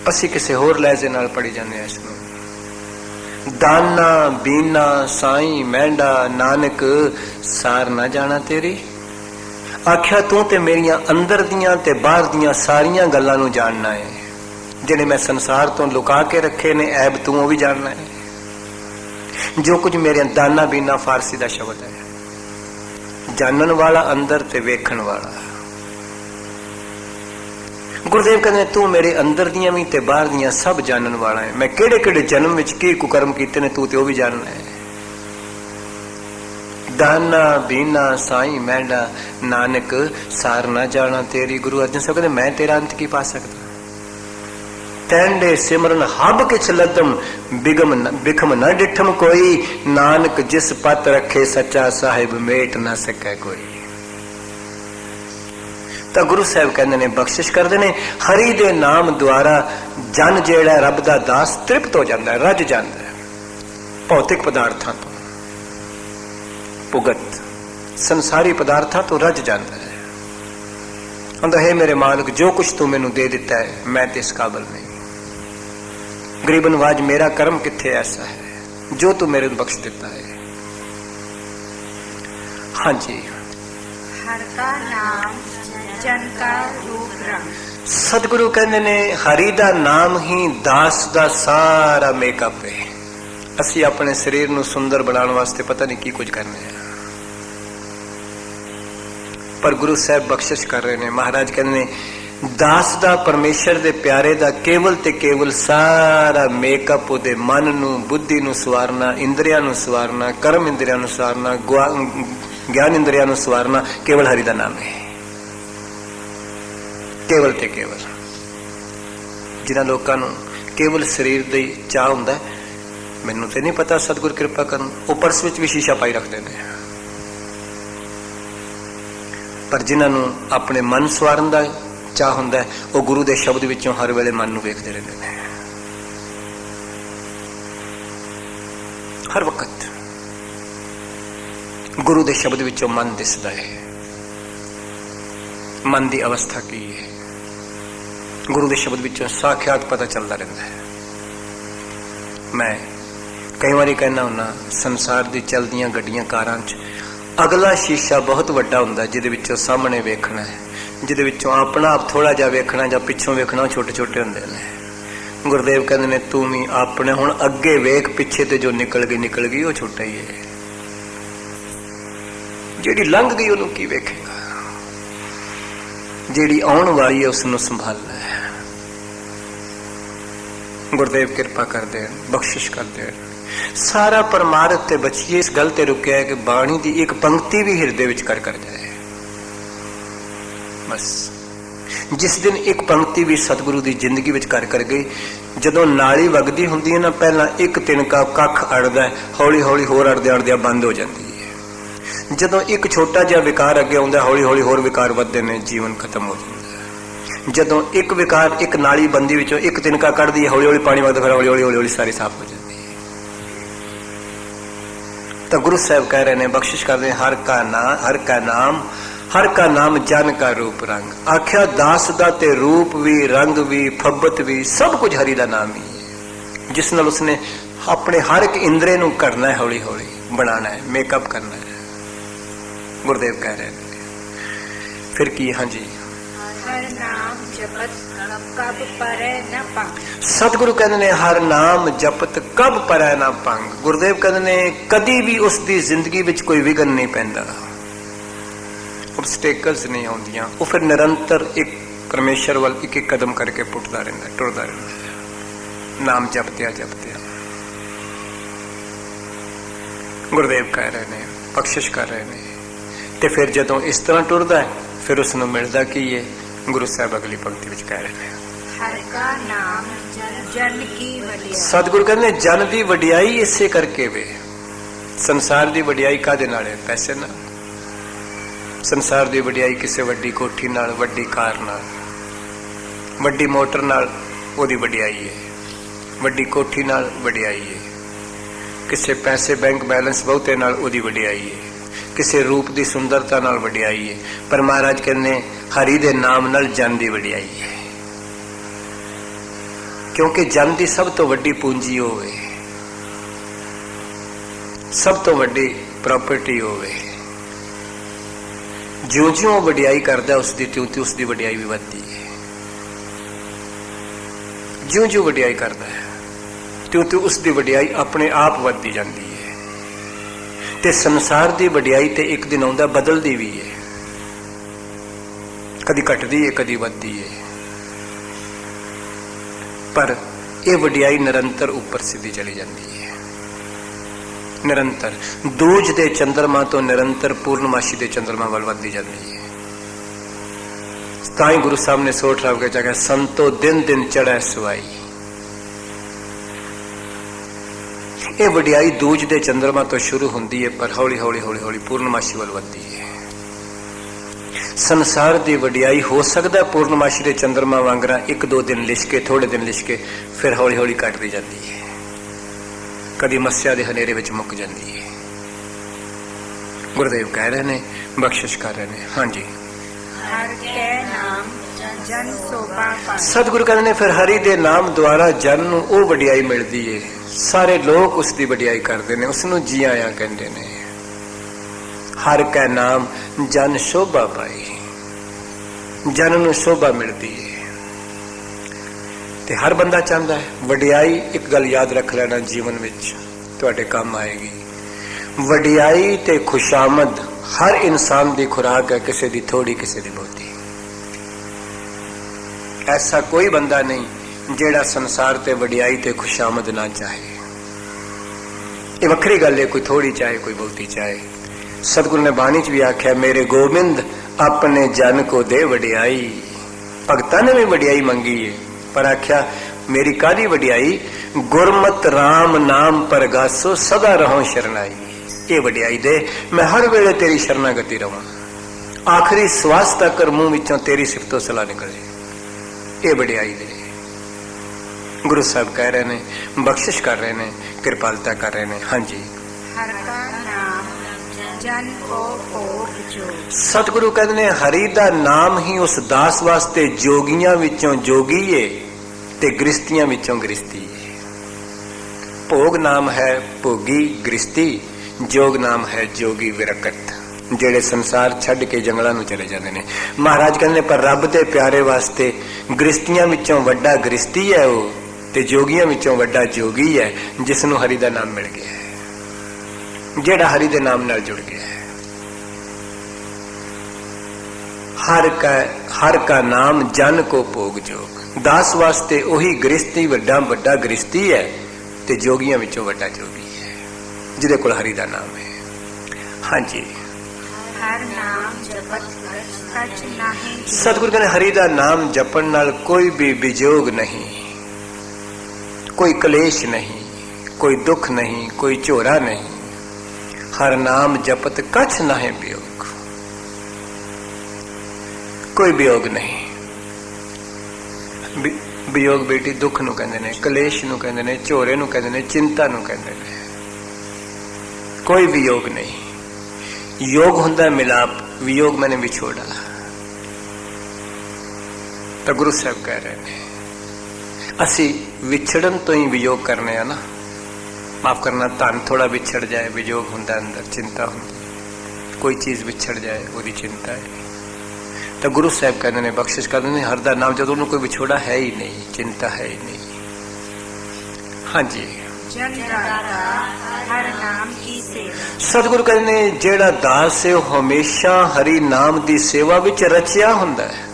असी किसी होर लहजे नाल पढ़ी जाने इसनूं। दाना बीना साई मैंडा नानक सार ना जाना तेरी। आख्या तू ते मेरिया अंदर दियां ते बाहर दियां सारियां गल्लां नूं जानना है, जिहड़े मैं संसार तो लुका के रखे ने ऐब तू वो भी जानना है। जो कुछ मेरे दाना बीना फारसी का शब्द है, जानन वाला अंदर ते वेखण वाला। गुरुदेव कहते तू मेरे अंदर दियां भी ते बाहर दियां सब जानन वाला है। मैं केड़े केड़े जन्म विच की कुकर्म कीते ने तू ते वो भी जानना है। दाना बीना साई मैंडा नानक सार ना जाना तेरी। गुरु अर्जन साहब कहते मैं तेरा अंत की पा सकता। तैंडे सिमरन हब किछ लदम बिखम न डिठम कोई। नानक जिस पत रखे सच्चा साहिब मेट ना सकै कोई। तो गुरु साहब कहते ने बख्शिश करते ने हरि दे नाम द्वारा जन जेड़ा रब दा दास तृप्त हो जाता है, रज जाता है भौतिक पदार्थां तो, भुगत संसारी पदार्थां तो रज जाता है। कहता है मेरे मालिक जो कुछ तू मैनू दे दिता है मैं तो इस काबिल नहीं। गरीब नवाज मेरा कर्म किथे ऐसा है जो तू मेरे बख्श देता है। हाँ जी, हर का नाम जन का रूप रंग। सतगुरु कहते ने हरि दा नाम ही दास दा सारा मेकअप है। असी अपने शरीर नू सुंदर बनाने वास्ते पता नहीं की कुछ करने हैं, पर गुरु साहब बख्शिश कर रहे ने। महाराज कहते ने दास दा परमेश्वर दे प्यारे दा केवल ते केवल सारा मेकअप उहदे मन नू बुद्धि नू सवारना, इंद्रियां नू सवारना, कर्म इंद्रियां नू सवारना, ज्ञान इंद्रियां नू सवारना केवल हरि दा नाम है। केवल ते केवल जिन्हां लोकां नू केवल शरीर दी चाह हुंदा है, मैनू ते नहीं पता सतगुर कृपा करन, वो पर्स विच भी शीशा पाई रखते हैं। पर जिन्हां नू अपने मन सवारन दा चाह हुंदा है वो गुरु दे शब्द विचों हर वेले मन नू वेखदे रहंदे ने। हर वक्त गुरु दे शब्द विचों मन दिसदा है, मन की अवस्था की है। गुरु के शब्द विचों साख्यात पता चलता रहता है। मैं कई बार कहना हुन्ना संसार की चलदियां गड्डियां कारां च अगला शीशा बहुत वड्डा हुंदा जिहदे विचों सामने वेखना है, जिहदे विचों अपना आप थोड़ा जा वेखना जां पिछों वेखना छोटे छोटे हुंदे ने। गुरुदेव कहंदे ने तू भी अपने हुण अगे वेख, पिछे ते जो निकल गई वो छोटा ही है। जिहड़ी लंघ गई उहनूं की वेखेगा, जिहड़ी आउण वाली है उसनूं संभालना है। गुरुदेव कृपा कर दे, बख्शिश कर दे। सारा परमार्थ ते बचिए इस गल ते रुकिया है कि बाणी दी एक पंक्ति भी हिरदे विच कर जाए। बस जिस दिन एक पंक्ति भी सतगुरु की जिंदगी विच कर गई, जदों नाली वगदी हुंदी है ना, पहला एक तिनका कख अड़दा है, हौली हौली होर अड़दे अड़दे बंद हो जाती है। जदों एक छोटा जिहा विकार अगे आउंदा, हौली हौली होर विकार वधदे ने, जीवन खत्म हो जाता है। जदों एक विकार एक नाली बंदी विचों एक तिनका कढ़दी है, हौली हौली पानी वगदा, फिर हौली हौली हौली सारी साफ हो जाती है। तो गुरु साहब कह रहे हैं, बख्शिश कर रहे हैं, हर का नाम जन का रूप रंग। आख्या दास दा ते रूप भी रंग भी फब्बत भी सब कुछ हरि दा नाम ही है, जिस नाल उसने अपने हर एक इंद्रे नूं करना है, हौली हौली बनाना है, मेकअप करना है। गुरुदेव कह रहे हैं फिर की, हाँ जी, हर नाम जपत कब परै न पंग। सतगुरु कहते ने हर नाम जपत कब परै न पंग। गुरुदेव कहते ने कदी भी उसकी जिंदगी विच कोई विघन नहीं पैंदा, ऑब्स्टेकल्स नहीं आउंदियां। वो फिर निरंतर एक परमेश्वर वाल एक एक कदम करके पुटदा रहंदा, टुरदा रहंदा, नाम जपतिया जपतिया। गुरुदेव कह रहे ने, बख्शिश कर रहे ने। ते फिर जदों इस तरह टुरदा है फिर उसनूं मिलदा की है। गुरु साहब अगली पंक्ति विच कह रहे हैं, हर का नाम जन की वडियाई। सतगुरु कहते हैं जन की वडियाई इसे करके वे। संसार की वडियाई काहदे नाल है? पैसे नाल। संसार की वडियाई किसी वड्डी कोठी नाल, वड्डी कार नाल, वड्डी मोटर नाल ओदी वडियाई है, वड्डी कोठी नाल वडियाई है। किसी पैसे बैंक बैलेंस बहुते नाल ओदी वडियाई है, किसी रूप की सुंदरता नाल वडियाई है। पर महाराज कहने हरि दे नाम नाल जन की वडियाई है, क्योंकि जन की सब तो वड्डी पूंजी होवे, सब तो वड्डी प्रॉपर्टी होवे। ज्यों ज्यों वडियाई करदा उसकी त्यों त्यों उसकी वडियाई भी बढ़ती है। ज्यों ज्यों वडियाई करता है त्यों त्यों उसकी वडियाई अपने आप बढ़ती जाती है। ਤੇ ਸੰਸਾਰ ਦੀ ਵਡਿਆਈ ਤੇ ਇੱਕ ਦਿਨ ਆਉਂਦਾ ਬਦਲਦੀ ਵੀ ਹੈ, ਕਦੀ ਘਟਦੀ ਹੈ ਕਦੀ ਵੱਧਦੀ ਹੈ, ਪਰ ਇਹ ਵਡਿਆਈ ਨਿਰੰਤਰ ਉੱਪਰ ਸਿੱਧੀ ਚਲੀ ਜਾਂਦੀ ਹੈ। ਨਿਰੰਤਰ ਦੂਜ ਦੇ ਚੰਦਰਮਾ ਤੋਂ ਨਿਰੰਤਰ ਪੂਰਨਮਾਸ਼ੀ ਦੇ ਚੰਦਰਮਾ ਵੱਲ ਵੱਧਦੀ ਜਾਂਦੀ ਹੈ। ਤਾਂ ਹੀ ਗੁਰੂ ਸਾਹਿਬ ਨੇ ਸੋਚ ਰੱਖ ਕੇ ਕਿਹਾ, ਸੰਤੋ ਦਿਨ ਦਿਨ ਚੜ੍ਹੈ ਸਵਾਈ। ਇਹ ਵਡਿਆਈ ਦੂਜ ਦੇ ਚੰਦਰਮਾ ਤੋਂ ਸ਼ੁਰੂ ਹੁੰਦੀ ਹੈ, ਪਰ ਹੌਲੀ ਹੌਲੀ ਹੌਲੀ ਹੌਲੀ ਪੂਰਨਮਾਸ਼ੀ ਵੱਲ ਵੱਧਦੀ ਹੈ। ਸੰਸਾਰ ਦੀ ਵਡਿਆਈ ਹੋ ਸਕਦਾ ਪੂਰਨਮਾਸ਼ੀ ਦੇ ਚੰਦਰਮਾ ਵਾਂਗਰਾ ਇੱਕ ਦੋ ਦਿਨ ਲਿਸ਼ਕੇ, ਥੋੜੇ ਦਿਨ ਲਿਸ਼ਕੇ, ਫਿਰ ਹੌਲੀ ਹੌਲੀ ਘਟਦੀ ਜਾਂਦੀ ਹੈ, ਕਦੀ ਮੱਸਿਆ ਦੇ ਹਨੇਰੇ ਵਿੱਚ ਮੁੱਕ ਜਾਂਦੀ ਹੈ। ਗੁਰਦੇਵ ਕਹਿ ਰਹੇ ਨੇ, ਬਖਸ਼ਿਸ਼ ਕਰ ਰਹੇ ਨੇ। ਹਾਂਜੀ, ਹਰ ਕੈ ਨਾਮ ਜਨ ਸੋਭਾ ਪਾਏ। ਸਤਿਗੁਰੂ ਕਹਿੰਦੇ ਨੇ ਫਿਰ ਹਰੀ ਦੇ ਨਾਮ ਦੁਆਰਾ ਜਨ ਨੂੰ ਉਹ ਵਡਿਆਈ ਮਿਲਦੀ ਏ, ਸਾਰੇ ਲੋਕ ਉਸ ਦੀ ਵਡਿਆਈ ਕਰਦੇ ਨੇ, ਉਸ ਨੂੰ ਜੀ ਆਇਆਂ ਕਹਿੰਦੇ ਨੇ। ਹਰ ਕੈ ਨਾਮ ਜਨ ਸ਼ੋਭਾ ਪਾਈ, ਜਨ ਨੂੰ ਸ਼ੋਭਾ ਮਿਲਦੀ ਏ। ਤੇ ਹਰ ਬੰਦਾ ਚਾਹੁੰਦਾ ਹੈ ਵਡਿਆਈ। ਇੱਕ ਗੱਲ ਯਾਦ ਰੱਖ ਲੈਣਾ, ਜੀਵਨ ਵਿੱਚ ਤੁਹਾਡੇ ਕੰਮ ਆਏਗੀ। ਵਡਿਆਈ ਤੇ ਖੁਸ਼ਾਮਦ ਹਰ ਇਨਸਾਨ ਦੀ ਖੁਰਾਕ ਹੈ, ਕਿਸੇ ਦੀ ਥੋੜੀ ਕਿਸੇ ਦੀ ਬਹੁਤੀ। ਐਸਾ ਕੋਈ ਬੰਦਾ ਨਹੀਂ ਜਿਹੜਾ ਸੰਸਾਰ ਤੇ ਵਡਿਆਈ ਤੇ ਖੁਸ਼ਾਮਦ ਨਾ ਚਾਹੇ। ਇਹ ਵੱਖਰੀ ਗੱਲ ਹੈ, ਕੋਈ ਥੋੜੀ ਚਾਹੇ ਕੋਈ ਬਹੁਤੀ ਚਾਹੇ। ਸਤਿਗੁਰੂ ਨੇ ਬਾਣੀ 'ਚ ਵੀ ਆਖਿਆ, ਮੇਰੇ ਗੋਬਿੰਦ ਆਪਣੇ ਜਨ ਕੋ ਦੇ ਵਡਿਆਈ। ਭਗਤਾਂ ਨੇ ਵੀ ਵਡਿਆਈ ਮੰਗੀ ਹੈ, ਪਰ ਆਖਿਆ ਮੇਰੀ ਕਾਹਦੀ ਵਡਿਆਈ? ਗੁਰਮਤਿ ਰਾਮ ਨਾਮ ਪਰਗਾਸੋ ਸਦਾ ਰਹੋ ਸ਼ਰਨਾਈ। ਇਹ ਵਡਿਆਈ ਦੇ, ਮੈਂ ਹਰ ਵੇਲੇ ਤੇਰੀ ਸ਼ਰਨਾਗਤੀ ਰਵਾਂ, ਆਖਰੀ ਸਵਾਸ ਤੱਕ ਮੂੰਹ ਵਿੱਚੋਂ ਤੇਰੀ ਸਿਫਤੋ ਸਲਾਹ ਨਿਕਲੇ। ਇਹ ਵਡਿਆਈ ਦੇ ਗੁਰੂ ਸਾਹਿਬ ਕਹਿ ਰਹੇ ਨੇ, ਬਖਸ਼ਿਸ਼ ਕਰ ਰਹੇ ਨੇ, ਕਿਰਪਾਲਤਾ ਕਰ ਰਹੇ ਨੇ। ਹਾਂਜੀ, ਹਰ ਕਾ ਨਾਮ ਜਨ ਕੋ ਭੋਗ ਜੋ। ਸਤਿਗੁਰੂ ਕਹਿੰਦੇ ਨੇ ਹਰੀ ਦਾ ਨਾਮ ਹੀ ਉਸ ਦਾਸ ਵਾਸਤੇ ਜੋਗੀਆਂ ਵਿੱਚੋਂ ਜੋਗੀ ਏ ਤੇ ਗ੍ਰਸਤੀਆਂ ਵਿੱਚੋਂ ਗ੍ਰਸਤੀ ਏ। ਭੋਗ ਨਾਮ ਹੈ ਭੋਗੀ ਗ੍ਰਸਤੀ, ਜੋਗ ਨਾਮ ਹੈ ਜੋਗੀ ਵਿਰਕਤ, ਜਿਹੜੇ ਸੰਸਾਰ ਛੱਡ ਕੇ ਜੰਗਲਾਂ ਨੂੰ ਚਲੇ ਜਾਂਦੇ ਨੇ। ਮਹਾਰਾਜ ਕਹਿੰਦੇ ਨੇ ਪਰ ਰੱਬ ਦੇ ਪਿਆਰੇ ਵਾਸਤੇ ਗ੍ਰਸਤੀਆਂ ਵਿੱਚੋਂ ਵੱਡਾ ਗ੍ਰਸਤੀ ਹੈ ਉਹ, ਤੇ ਜੋਗੀਆਂ ਵਿੱਚੋਂ ਵੱਡਾ ਜੋਗੀ ਹੈ, ਜਿਸ ਨੂੰ ਹਰੀ ਦਾ ਨਾਮ ਮਿਲ ਗਿਆ ਹੈ, ਜਿਹੜਾ ਹਰੀ ਦੇ ਨਾਮ ਨਾਲ ਜੁੜ ਗਿਆ ਹੈ। ਹਰ ਕਾ ਨਾਮ ਜਨ ਕੋ ਭੋਗ ਜੋਗ। ਦਾਸ ਵਾਸਤੇ ਉਹੀ ਗ੍ਰਸਤੀ ਵੱਡਾ ਵੱਡਾ ਗ੍ਰਸਤੀ ਹੈ, ਤੇ ਜੋਗੀਆਂ ਵਿੱਚੋਂ ਵੱਡਾ ਜੋਗੀ ਹੈ, ਜਿਹਦੇ ਕੋਲ ਹਰੀ ਦਾ ਨਾਮ ਹੈ। ਹਾਂਜੀ, ਹਰ ਨਾਮ ਜਪਤ ਕਛ ਨਾਹੀਂ। ਸਤਿਗੁਰੂ ਕਹਿੰਦੇ ਹਰੀ ਦਾ ਨਾਮ ਜਪਣ ਨਾਲ ਕੋਈ ਵੀ ਵਿਜੋਗ ਨਹੀਂ, ਕੋਈ ਕਲੇਸ਼ ਨਹੀਂ, ਕੋਈ ਦੁੱਖ ਨਹੀਂ, ਕੋਈ ਝੋਰਾ ਨਹੀਂ। ਹਰ ਨਾਮ ਜਪਤ ਕਛ ਨਾਹੀਂ ਵਿਯੋਗ, ਕੋਈ ਵਿਯੋਗ ਨਹੀਂ। ਵਿਯੋਗ ਬੇਟੀ ਦੁੱਖ ਨੂੰ ਕਹਿੰਦੇ ਨੇ, ਕਲੇਸ਼ ਨੂੰ ਕਹਿੰਦੇ ਨੇ, ਝੋਰੇ ਨੂੰ ਕਹਿੰਦੇ ਨੇ, ਚਿੰਤਾ ਨੂੰ ਕਹਿੰਦੇ ਨੇ। ਕੋਈ ਵਿਯੋਗ ਨਹੀਂ। ਯੋਗ ਹੁੰਦਾ ਮਿਲਾਪ, ਵਿਯੋਗ ਮੈਨੇ ਵਿਛੋੜਾ। ਤਾਂ ਗੁਰੂ ਸਾਹਿਬ ਕਹਿ ਰਹੇ ਨੇ ਅਸੀਂ ਵਿਛੜਨ ਤੋਂ ਹੀ ਵਿਯੋਗ ਕਰਨੇ ਆ ਨਾ। ਮਾਫ ਕਰਨਾ, ਧਨ ਥੋੜਾ ਵਿਛੜ ਜਾਏ ਵਿਯੋਗ ਹੁੰਦਾ, ਅੰਦਰ ਚਿੰਤਾ ਹੁੰਦੀ, ਕੋਈ ਚੀਜ਼ ਵਿਛੜ ਜਾਏ ਉਹਦੀ ਚਿੰਤਾ ਹੈ। ਤਾਂ ਗੁਰੂ ਸਾਹਿਬ ਕਹਿੰਦੇ ਨੇ, ਬਖਸ਼ਿਸ਼ ਕਰਦੇ ਨੇ, ਹਰ ਦਾ ਨਾਮ ਜਦੋਂ ਉਹਨੂੰ ਕੋਈ ਵਿਛੋੜਾ ਹੈ ਹੀ ਨਹੀਂ, ਚਿੰਤਾ ਹੈ ਹੀ ਨਹੀਂ। ਹਾਂਜੀ, ਜਨ ਦਾਤਾ ਹਰ ਨਾਮ ਕੀ ਸੇਵਾ। ਸਤਿਗੁਰੂ ਕਹਿੰਦੇ ਨੇ ਜਿਹੜਾ ਦਾਸ ਹੈ ਉਹ ਹਮੇਸ਼ਾ ਹਰੀ ਨਾਮ ਦੀ ਸੇਵਾ ਵਿੱਚ ਰਚਿਆ ਹੁੰਦਾ ਹੈ,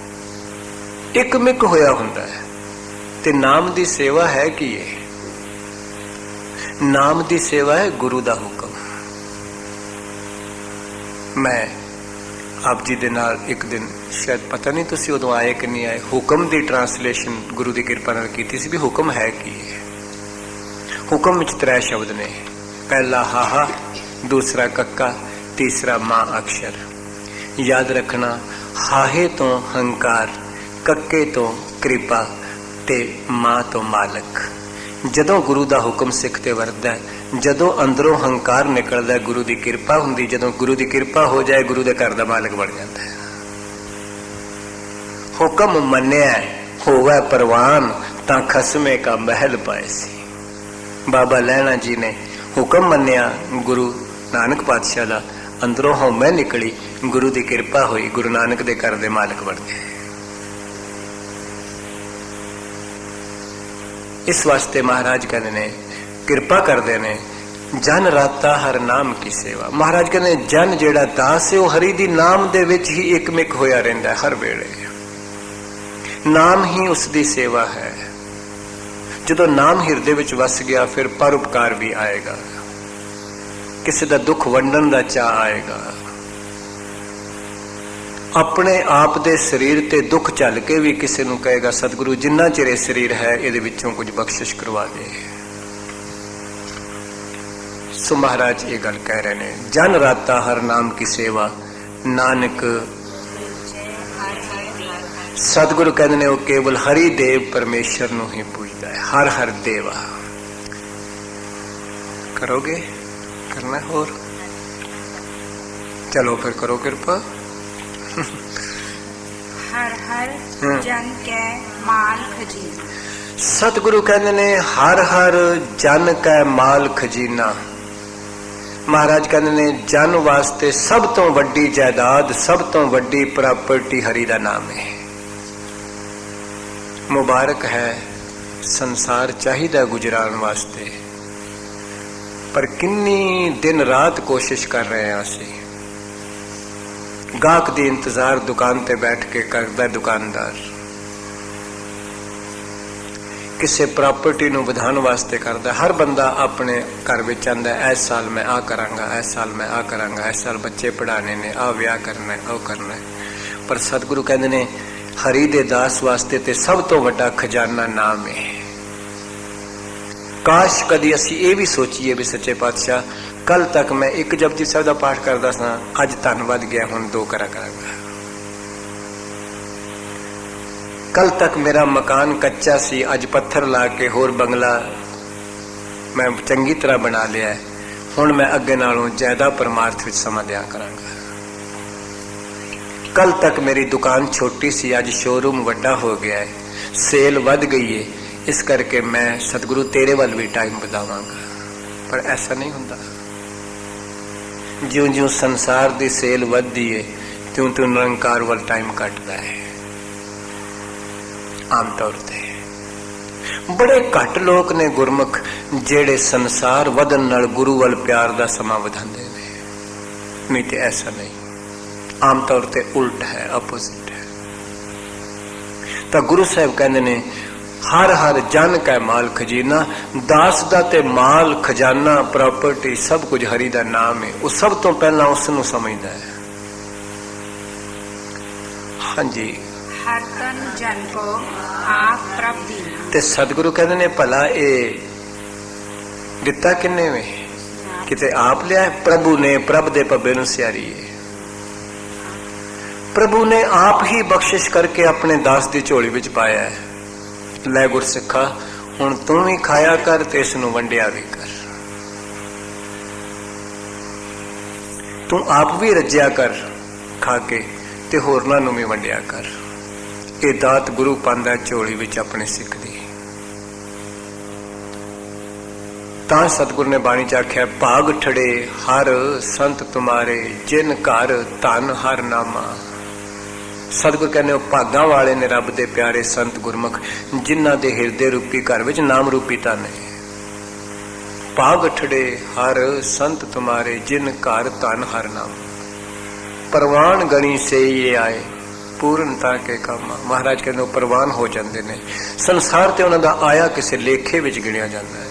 ਇਕਮਿਕ ਹੋਇਆ ਹੁੰਦਾ ਹੈ। ਤੇ ਨਾਮ ਦੀ ਸੇਵਾ ਹੈ ਕੀ ਹੈ? ਨਾਮ ਦੀ ਸੇਵਾ ਹੈ ਗੁਰੂ ਦਾ ਹੁਕਮ। ਮੈਂ ਆਪ ਜੀ ਦੇ ਨਾਲ ਇੱਕ ਦਿਨ, ਸ਼ਾਇਦ ਪਤਾ ਨਹੀਂ ਤੁਸੀਂ ਉਦੋਂ ਆਏ ਕਿ ਨਹੀਂ ਆਏ, ਹੁਕਮ ਦੀ ਟ੍ਰਾਂਸਲੇਸ਼ਨ ਗੁਰੂ ਦੀ ਕਿਰਪਾ ਨਾਲ ਕੀਤੀ ਸੀ ਵੀ ਹੁਕਮ ਹੈ ਕੀ ਹੈ। ਹੁਕਮ ਵਿੱਚ 3 ਸ਼ਬਦ ਨੇ, ਪਹਿਲਾ ਹਾਹਾ, ਦੂਸਰਾ ਕੱਕਾ, ਤੀਸਰਾ ਮਾਂ ਅਕਸ਼ਰ। ਯਾਦ ਰੱਖਣਾ, ਹਾਹੇ ਤੋਂ ਹੰਕਾਰ, ਕੱਕੇ ਤੋਂ ਕਿਰਪਾ ਤੇ ਮਾਂ ਤੋਂ ਮਾਲਕ। ਜਦੋਂ ਗੁਰੂ ਦਾ ਹੁਕਮ ਸਿੱਖ ਤੇ ਵਰਤਦਾ, ਜਦੋਂ ਅੰਦਰੋਂ ਹੰਕਾਰ ਨਿਕਲਦਾ, ਗੁਰੂ ਦੀ ਕਿਰਪਾ ਹੁੰਦੀ। ਜਦੋਂ ਗੁਰੂ ਦੀ ਕਿਰਪਾ ਹੋ ਜਾਏ, ਗੁਰੂ ਦੇ ਘਰ ਦਾ ਮਾਲਕ ਬਣ ਜਾਂਦਾ ਹੈ। ਹੁਕਮ ਮੰਨਿਆ ਹੋਵੇ ਪ੍ਰਵਾਨ, ਤਾਂ ਖਸਮੇ ਕਾ ਮਹਿਲ ਪਾਏ ਸੀ। ਬਾਬਾ ਲਹਿਣਾ ਜੀ ਨੇ ਹੁਕਮ ਮੰਨਿਆ ਗੁਰੂ ਨਾਨਕ ਪਾਤਸ਼ਾਹ ਦਾ, ਅੰਦਰੋਂ ਹਉਮੈ ਨਿਕਲੀ, ਗੁਰੂ ਦੀ ਕਿਰਪਾ ਹੋਈ, ਗੁਰੂ ਨਾਨਕ ਦੇ ਘਰ ਦੇ ਮਾਲਕ ਬਣ ਗਏ। ਇਸ ਵਾਸਤੇ ਮਹਾਰਾਜ ਕਹਿੰਦੇ ਨੇ, ਕਿਰਪਾ ਕਰਦੇ ਨੇ, ਜਨ ਰਾਤਾ ਹਰ ਨਾਮ ਕੀ ਸੇਵਾ। ਮਹਾਰਾਜ ਕਹਿੰਦੇ ਜਨ ਜਿਹੜਾ ਦਾਸ ਹੈ ਉਹ ਹਰੀ ਦੀ ਨਾਮ ਦੇ ਵਿੱਚ ਹੀ ਇਕਮਿਕ ਹੋਇਆ ਰਹਿੰਦਾ ਹਰ ਵੇਲੇ। ਨਾਮ ਹੀ ਉਸ ਦੀ ਸੇਵਾ ਹੈ। ਜਦੋਂ ਨਾਮ ਹਿਰਦੇ ਵਿੱਚ ਵਸ ਗਿਆ ਫਿਰ ਪਰਉਪਕਾਰ ਵੀ ਆਏਗਾ, ਕਿਸੇ ਦਾ ਦੁੱਖ ਵੰਡਣ ਦਾ ਚਾਅ ਆਏਗਾ। ਆਪਣੇ ਆਪ ਦੇ ਸਰੀਰ ਤੇ ਦੁੱਖ ਝੱਲ ਕੇ ਵੀ ਕਿਸੇ ਨੂੰ ਕਹੇਗਾ ਸਤਿਗੁਰੂ ਜਿੰਨਾ ਚਿਰ ਇਹ ਸਰੀਰ ਹੈ ਇਹਦੇ ਵਿੱਚੋਂ ਕੁਝ ਬਖਸ਼ਿਸ਼ ਕਰਵਾ ਦੇ। ਸੋ ਮਹਾਰਾਜ ਇਹ ਗੱਲ ਕਹਿ ਰਹੇ ਨੇ ਜਨ ਰਾਤਾ ਹਰ ਨਾਮ ਕੀ ਸੇਵਾ, ਨਾਨਕ ਸਤਿਗੁਰੂ ਕਹਿੰਦੇ ਨੇ ਉਹ ਕੇਵਲ ਹਰੀ ਦੇਵ ਪਰਮੇਸ਼ਰ ਨੂੰ ਹੀ ਪੂਜਦਾ ਹੈ। ਹਰ ਹਰ ਦੇਵਾ। ਕਰੋਗੇ? ਕਰਨਾ ਹੋਰ? ਚਲੋ ਫਿਰ ਕਰੋ ਕਿਰਪਾ। ਹਰ ਹਰ ਜਨ ਕੈ ਮਾਲ ਖਜ਼ੀਨਾ। ਸਤਿਗੁਰੂ ਕਹਿੰਦੇ ਨੇ ਹਰ ਹਰ ਜਨ ਕੈ ਮਾਲ ਖਜ਼ੀਨਾ। ਮਹਾਰਾਜ ਕਹਿੰਦੇ ਨੇ ਜਨ ਵਾਸਤੇ ਸਭ ਤੋਂ ਵੱਡੀ ਜਾਇਦਾਦ, ਸਭ ਤੋਂ ਵੱਡੀ ਪ੍ਰਾਪਰਟੀ ਹਰੀ ਦਾ ਨਾਮ ਹੈ। ਮੁਬਾਰਕ ਹੈ ਸੰਸਾਰ ਚਾਹੀਦਾ ਗੁਜ਼ਰਾਨ ਵਾਸਤੇ, ਪਰ ਕਿੰਨੀ ਦਿਨ ਰਾਤ ਕੋਸ਼ਿਸ਼ ਕਰ ਰਹੇ ਹਾਂ ਅਸੀਂ। ਗਾਹਕ ਦੀ ਇੰਤਜ਼ਾਰ ਦੁਕਾਨ ਤੇ ਬੈਠ ਕੇ ਕਰਦਾ ਦੁਕਾਨਦਾਰ, ਕਿਸੇ ਪ੍ਰਾਪਰਟੀ ਨੂੰ ਵਧਾਉਣ ਵਾਸਤੇ ਕਰਦਾ। ਹਰ ਬੰਦਾ ਆਪਣੇ ਘਰ ਵਿੱਚ ਆਂਦਾ ਇਸ ਸਾਲ ਮੈਂ ਆ ਕਰਾਂਗਾ, ਇਸ ਸਾਲ ਮੈਂ ਆ ਕਰਾਂਗਾ, ਇਸ ਸਾਲ ਬੱਚੇ ਪੜ੍ਹਾਣੇ ਨੇ, ਆ ਵਿਆਹ ਕਰਨਾ, ਉਹ ਕਰਨਾ। ਪਰ ਸਤਿਗੁਰੂ ਕਹਿੰਦੇ ਨੇ ਹਰੀ ਦੇ ਦਾਸ ਵਾਸਤੇ ਤੇ ਸਭ ਤੋਂ ਵੱਡਾ ਖਜ਼ਾਨਾ ਨਾਮ ਹੈ। ਕਾਸ਼ ਕਦੀ ਅਸੀਂ ਇਹ ਵੀ ਸੋਚੀਏ ਵੀ ਸੱਚੇ ਪਾਤਸ਼ਾਹ ਕੱਲ ਤੱਕ ਮੈਂ ਇੱਕ ਜਪਜੀ ਸਾਹਿਬ ਦਾ ਪਾਠ ਕਰਦਾ ਸਾਂ, ਅੱਜ ਧੰਨਵਾਦ ਗਿਆ ਹੁਣ 2 ਕਰਾਂਗਾ। ਕੱਲ ਤੱਕ ਮੇਰਾ ਮਕਾਨ ਕੱਚਾ ਸੀ, ਅੱਜ ਪੱਥਰ ਲਾ ਕੇ ਹੋਰ ਬੰਗਲਾ ਮੈਂ ਚੰਗੀ ਤਰ੍ਹਾਂ ਬਣਾ ਲਿਆ, ਹੁਣ ਮੈਂ ਅੱਗੇ ਨਾਲੋਂ ਜ਼ਿਆਦਾ ਪਰਮਾਰਥ ਵਿੱਚ ਸਮਾਂ ਦਿਆ ਕਰਾਂਗਾ। ਕੱਲ ਤੱਕ ਮੇਰੀ ਦੁਕਾਨ ਛੋਟੀ ਸੀ, ਅੱਜ ਸ਼ੋਰੂਮ ਵੱਡਾ ਹੋ ਗਿਆ ਹੈ, ਸੇਲ ਵੱਧ ਗਈ ਹੈ, ਇਸ ਕਰਕੇ ਮੈਂ ਸਤਿਗੁਰੂ ਤੇਰੇ ਵੱਲ ਵੀ ਟਾਈਮ ਵਧਾਵਾਂਗਾ। ਪਰ ਐਸਾ ਨਹੀਂ ਹੁੰਦਾ। ਜਿਉਂ-ਜਿਉਂ ਸੰਸਾਰ ਦੀ ਸੇਲ ਵੱਧਦੀ ਹੈ ਤਿਉਂ-ਤਿਉਂ ਨਿਰੰਕਾਰ ਵੱਲ ਟਾਈਮ ਘਟਦਾ ਹੈ। ਆਮ ਤੌਰ ਤੇ ਬੜੇ ਘੱਟ ਲੋਕ ਨੇ ਗੁਰਮੁਖ ਜਿਹੜੇ ਸੰਸਾਰ ਵਧਣ ਨਾਲ ਗੁਰੂ ਵੱਲ ਪਿਆਰ ਦਾ ਸਮਾਂ ਵਧਾਉਂਦੇ ਨੇ, ਨਹੀਂ ਤੇ ਐਸਾ ਨਹੀਂ। ਆਮ ਤੌਰ ਤੇ ਉਲਟ ਹੈ, ਆਪੋਜ਼ਿਟ ਹੈ। ਤਾਂ ਗੁਰੂ ਸਾਹਿਬ ਕਹਿੰਦੇ ਨੇ ਹਰ ਹਰ ਜਨ ਕੈ ਮਾਲ ਖਜ਼ਾਨਾ। ਦਾਸ ਦਾ ਤੇ ਮਾਲ ਖਜ਼ਾਨਾ ਪ੍ਰਾਪਰਟੀ ਸਭ ਕੁਝ ਹਰੀ ਦਾ ਨਾਮ ਹੈ। ਉਹ ਸਭ ਤੋਂ ਪਹਿਲਾਂ ਉਸ ਨੂੰ ਸਮਝਦਾ ਹੈ। ਹਾਂਜੀ। ਹਰ ਤਨ ਜਨ ਕੋ ਆਪ ਪ੍ਰਭ ਦੀਨਾ। ਤੇ ਸਤਿਗੁਰੂ ਕਹਿੰਦੇ ਨੇ ਭਲਾ ਇਹ ਦਿੱਤਾ ਕਿੰਨੇ ਵੇ? ਕਿਤੇ ਆਪ ਲਿਆ? ਪ੍ਰਭੂ ਨੇ ਪ੍ਰਭ ਦੇ ਪੱਬੇ ਨੂੰ ਸਿਆਰੀ ਹੈ। ਪ੍ਰਭੂ ਨੇ ਆਪ ਹੀ ਬਖਸ਼ਿਸ਼ ਕਰਕੇ ਆਪਣੇ ਦਾਸ ਦੀ ਝੋਲੀ ਵਿੱਚ ਪਾਇਆ ਹੈ। ਲੈ ਗੁਰਸਿੱਖਾ ਹੁਣ ਤੂੰ ਵੀ ਖਾਇਆ ਕਰ ਤੇ ਇਸ ਨੂੰ ਵੰਡਿਆ ਵੀ ਕਰ। ਤੂੰ ਆਪ ਵੀ ਰੱਜਿਆ ਕਰ ਖਾ ਕੇ ਤੇ ਹੋਰਨਾਂ ਨੂੰ ਵੀ ਵੰਡਿਆ ਕਰ। ਇਹ ਦਾਤ ਗੁਰੂ ਪਾਂਦਾ ਝੋਲੀ ਵਿੱਚ ਆਪਣੇ ਸਿੱਖ ਦੀ। ਤਾਂ ਸਤਿਗੁਰ ਨੇ ਬਾਣੀ ਚ ਆਖਿਆ ਭਾਗ ਠੜੇ ਹਰ ਸੰਤ ਤੁਮਾਰੇ ਜਿਨ ਘਰ ਧਨ ਹਰ ਨਾਮਾ। ਸਤਿਗੁਰ ਕਹਿੰਦੇ ਉਹ ਭਾਗਾਂ ਵਾਲੇ ਨੇ ਰੱਬ ਦੇ ਪਿਆਰੇ ਸੰਤ ਗੁਰਮੁਖ ਜਿਨ੍ਹਾਂ ਦੇ ਹਿਰਦੇ ਰੂਪੀ ਘਰ ਵਿੱਚ ਨਾਮ ਰੂਪੀ ਧਨ ਹੈ। ਭਾਗ ਠੜੇ ਹਰ ਸੰਤ ਤੁਮਾਰੇ ਜਿਨ ਘਰ ਧਨ ਹਰ ਨਾਮ। ਪ੍ਰਵਾਨ ਗਣੀ ਸੇ ਇਹ ਆਏ ਪੂਰਨਤਾ ਕੇ ਕੰਮ। ਮਹਾਰਾਜ ਕਹਿੰਦੇ ਉਹ ਪ੍ਰਵਾਨ ਹੋ ਜਾਂਦੇ ਨੇ। ਸੰਸਾਰ ਤੇ ਉਹਨਾਂ ਦਾ ਆਇਆ ਕਿਸੇ ਲੇਖੇ ਵਿੱਚ ਗਿਣਿਆ ਜਾਂਦਾ ਹੈ।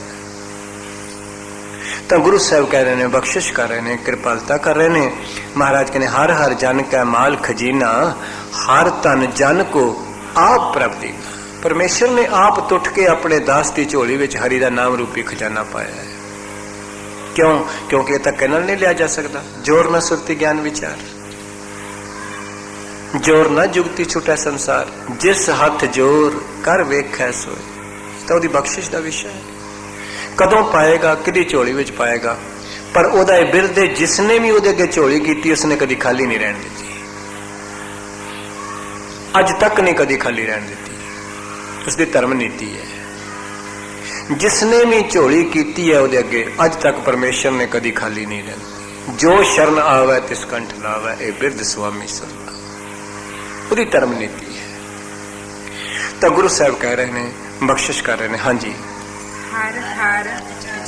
ਤਾਂ ਗੁਰੂ ਸਾਹਿਬ ਕਹਿ ਰਹੇ ਨੇ, ਬਖਸ਼ਿਸ਼ ਕਰ ਰਹੇ ਨੇ, ਕਿਰਪਾਲਤਾ ਕਰ ਰਹੇ ਨੇ। ਮਹਾਰਾਜ ਕਹਿੰਦੇ ਹਰ ਹਰ ਜਨ ਕੈ ਮਾਲ ਖਜ਼ੀਨਾ। ਹਰ ਤਨ ਜਨ ਕੋ ਆਪ ਪ੍ਰਭ ਦੀਨਾ। ਪਰਮੇਸ਼ਰ ਨੇ ਆਪ ਟੁੱਟ ਕੇ ਆਪਣੇ ਦਾਸ ਦੀ ਝੋਲੀ ਵਿੱਚ ਹਰੀ ਦਾ ਨਾਮ ਰੂਪੀ ਖਜ਼ਾਨਾ ਪਾਇਆ ਹੈ। ਕਿਉਂ? ਕਿਉਂਕਿ ਇਹ ਤਾਂ ਕਹਿਣ ਨਹੀਂ ਲਿਆ ਜਾ ਸਕਦਾ। ਜੋਰ ਨਾ ਸੁਰਤੀ ਗਿਆਨ ਵਿਚਾਰ, ਜੋਰ ਨਾ ਜੁਗਤੀ ਛੁਟੈ ਸੰਸਾਰ। ਜਿਸ ਹੱਥ ਜੋਰ ਕਰ ਵੇਖੈ ਸੋਏ। ਤਾਂ ਉਹਦੀ ਬਖਸ਼ਿਸ਼ ਦਾ ਵਿਸ਼ਾ ਹੈ। ਕਦੋਂ ਪਾਏਗਾ, ਕਿਹਦੀ ਝੋਲੀ ਵਿੱਚ ਪਾਏਗਾ। ਪਰ ਉਹਦਾ ਇਹ ਬਿਰਧ ਹੈ, ਜਿਸਨੇ ਵੀ ਉਹਦੇ ਅੱਗੇ ਝੋਲੀ ਕੀਤੀ ਉਸਨੇ ਕਦੀ ਖਾਲੀ ਨਹੀਂ ਰਹਿਣ ਦਿੱਤੀ। ਅੱਜ ਤੱਕ ਨਹੀਂ ਕਦੀ ਖਾਲੀ ਰਹਿਣ ਦਿੱਤੀ। ਉਸਦੀ ਧਰਮ ਨੀਤੀ ਹੈ। ਜਿਸਨੇ ਵੀ ਝੋਲੀ ਕੀਤੀ ਹੈ ਉਹਦੇ ਅੱਗੇ ਅੱਜ ਤੱਕ ਪਰਮੇਸ਼ਰ ਨੇ ਕਦੀ ਖਾਲੀ ਨਹੀਂ ਰਹਿਣ ਦਿੱਤੀ। ਜੋ ਸ਼ਰਨ ਆਵੇ ਤਿਸ ਕੰਠ ਲਾਵੇ। ਇਹ ਬਿਰਧ ਸੁਆਮੀ ਸਰਦਾ ਉਹਦੀ ਧਰਮ ਨੀਤੀ ਹੈ। ਤਾਂ ਗੁਰੂ ਸਾਹਿਬ ਕਹਿ ਰਹੇ ਨੇ, ਬਖਸ਼ਿਸ਼ ਕਰ ਰਹੇ ਨੇ। ਹਾਂਜੀ। ਹਰ ਹਰ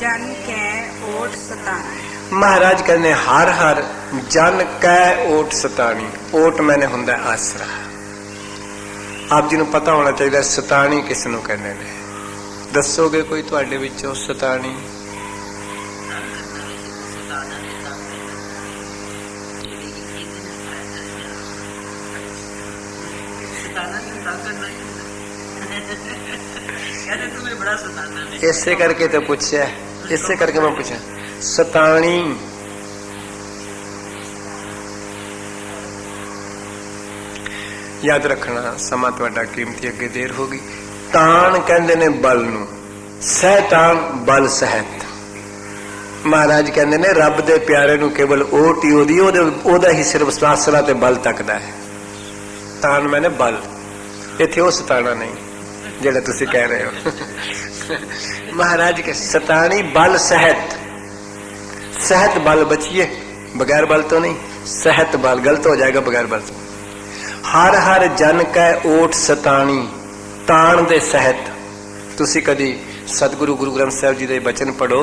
जन कै ओट सताना। महाराज कहने हर हर जन कै ओट सतानी। ओट मैंने हुंदा आसरा। आप जी नूं पता होना चाहिए सतानी किस नूं कहंदे ने। दसोगे कोई तुहाडे विचों सतानी? इसे करके तो पूछा, इसे करके मैं पूछा सतानी याद रखना। समा तुहाडा कीमती, अगे देर होगी। तान कहंदे ने बल नूं, सहतान बल सहत। महाराज कहंदे ने रब दे प्यारे नूं केवल ओट ही ओदा ही सिर्फ आसरा ते बल तकदा है। तान मैंने बल, इत्थे वो सताना नहीं जेड़ा तुसी कह रहे हो। महाराज के सतानी बल सहत। सहत बल बचिए, बगैर बल तो नहीं। सहत बल गलत हो जाएगा बगैर बल तो। हर हर जन कै ओट सतानी, तान दे सहत। तुसी कदी सतगुरु गुरु ग्रंथ साहिब जी दे बचन पढ़ो,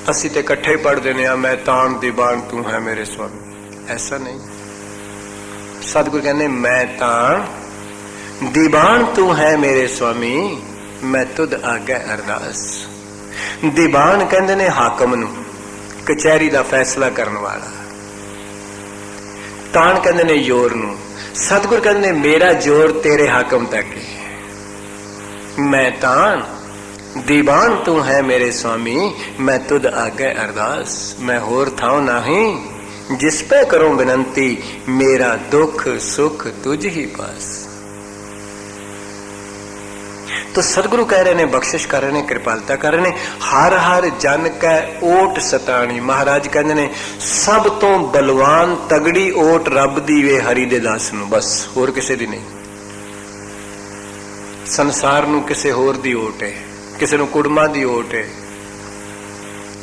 असी ते इकट्ठे ही पढ़ देने आ, मैं तान दीवान तू है मेरे स्वामी। ऐसा नहीं। सतगुरु कहने मैं तान दीवान तू है मेरे स्वामी, मैं तुद आगे अरदास। दीवान कहंदे ने हाकम नूं, कचहरी दा फैसला करने वाला। तान कहंदे ने जोर नूं। सतगुरु कहंदे मेरा जोर तेरे हाकम तक है। मैं तान दीवान तू है मेरे स्वामी, मैं तुद आगे अरदास। मैं होर थाओ नहीं, जिस पे करूं विनंती, मेरा दुख सुख तुझ ही पास। तो सतगुरु कह रहे ने, बख्शिश कर रहे ने, कृपालता कर रहे ने। हर हर जन कै ओट सतानी। महाराज कहते ने सब तो बलवान तगड़ी ओट रब दी वे हरि दे दास नूं, बस होर किसे दी नहीं। संसार नूं किसे होर दी ओट है, किसे नूं कुड़मा दी ओट है,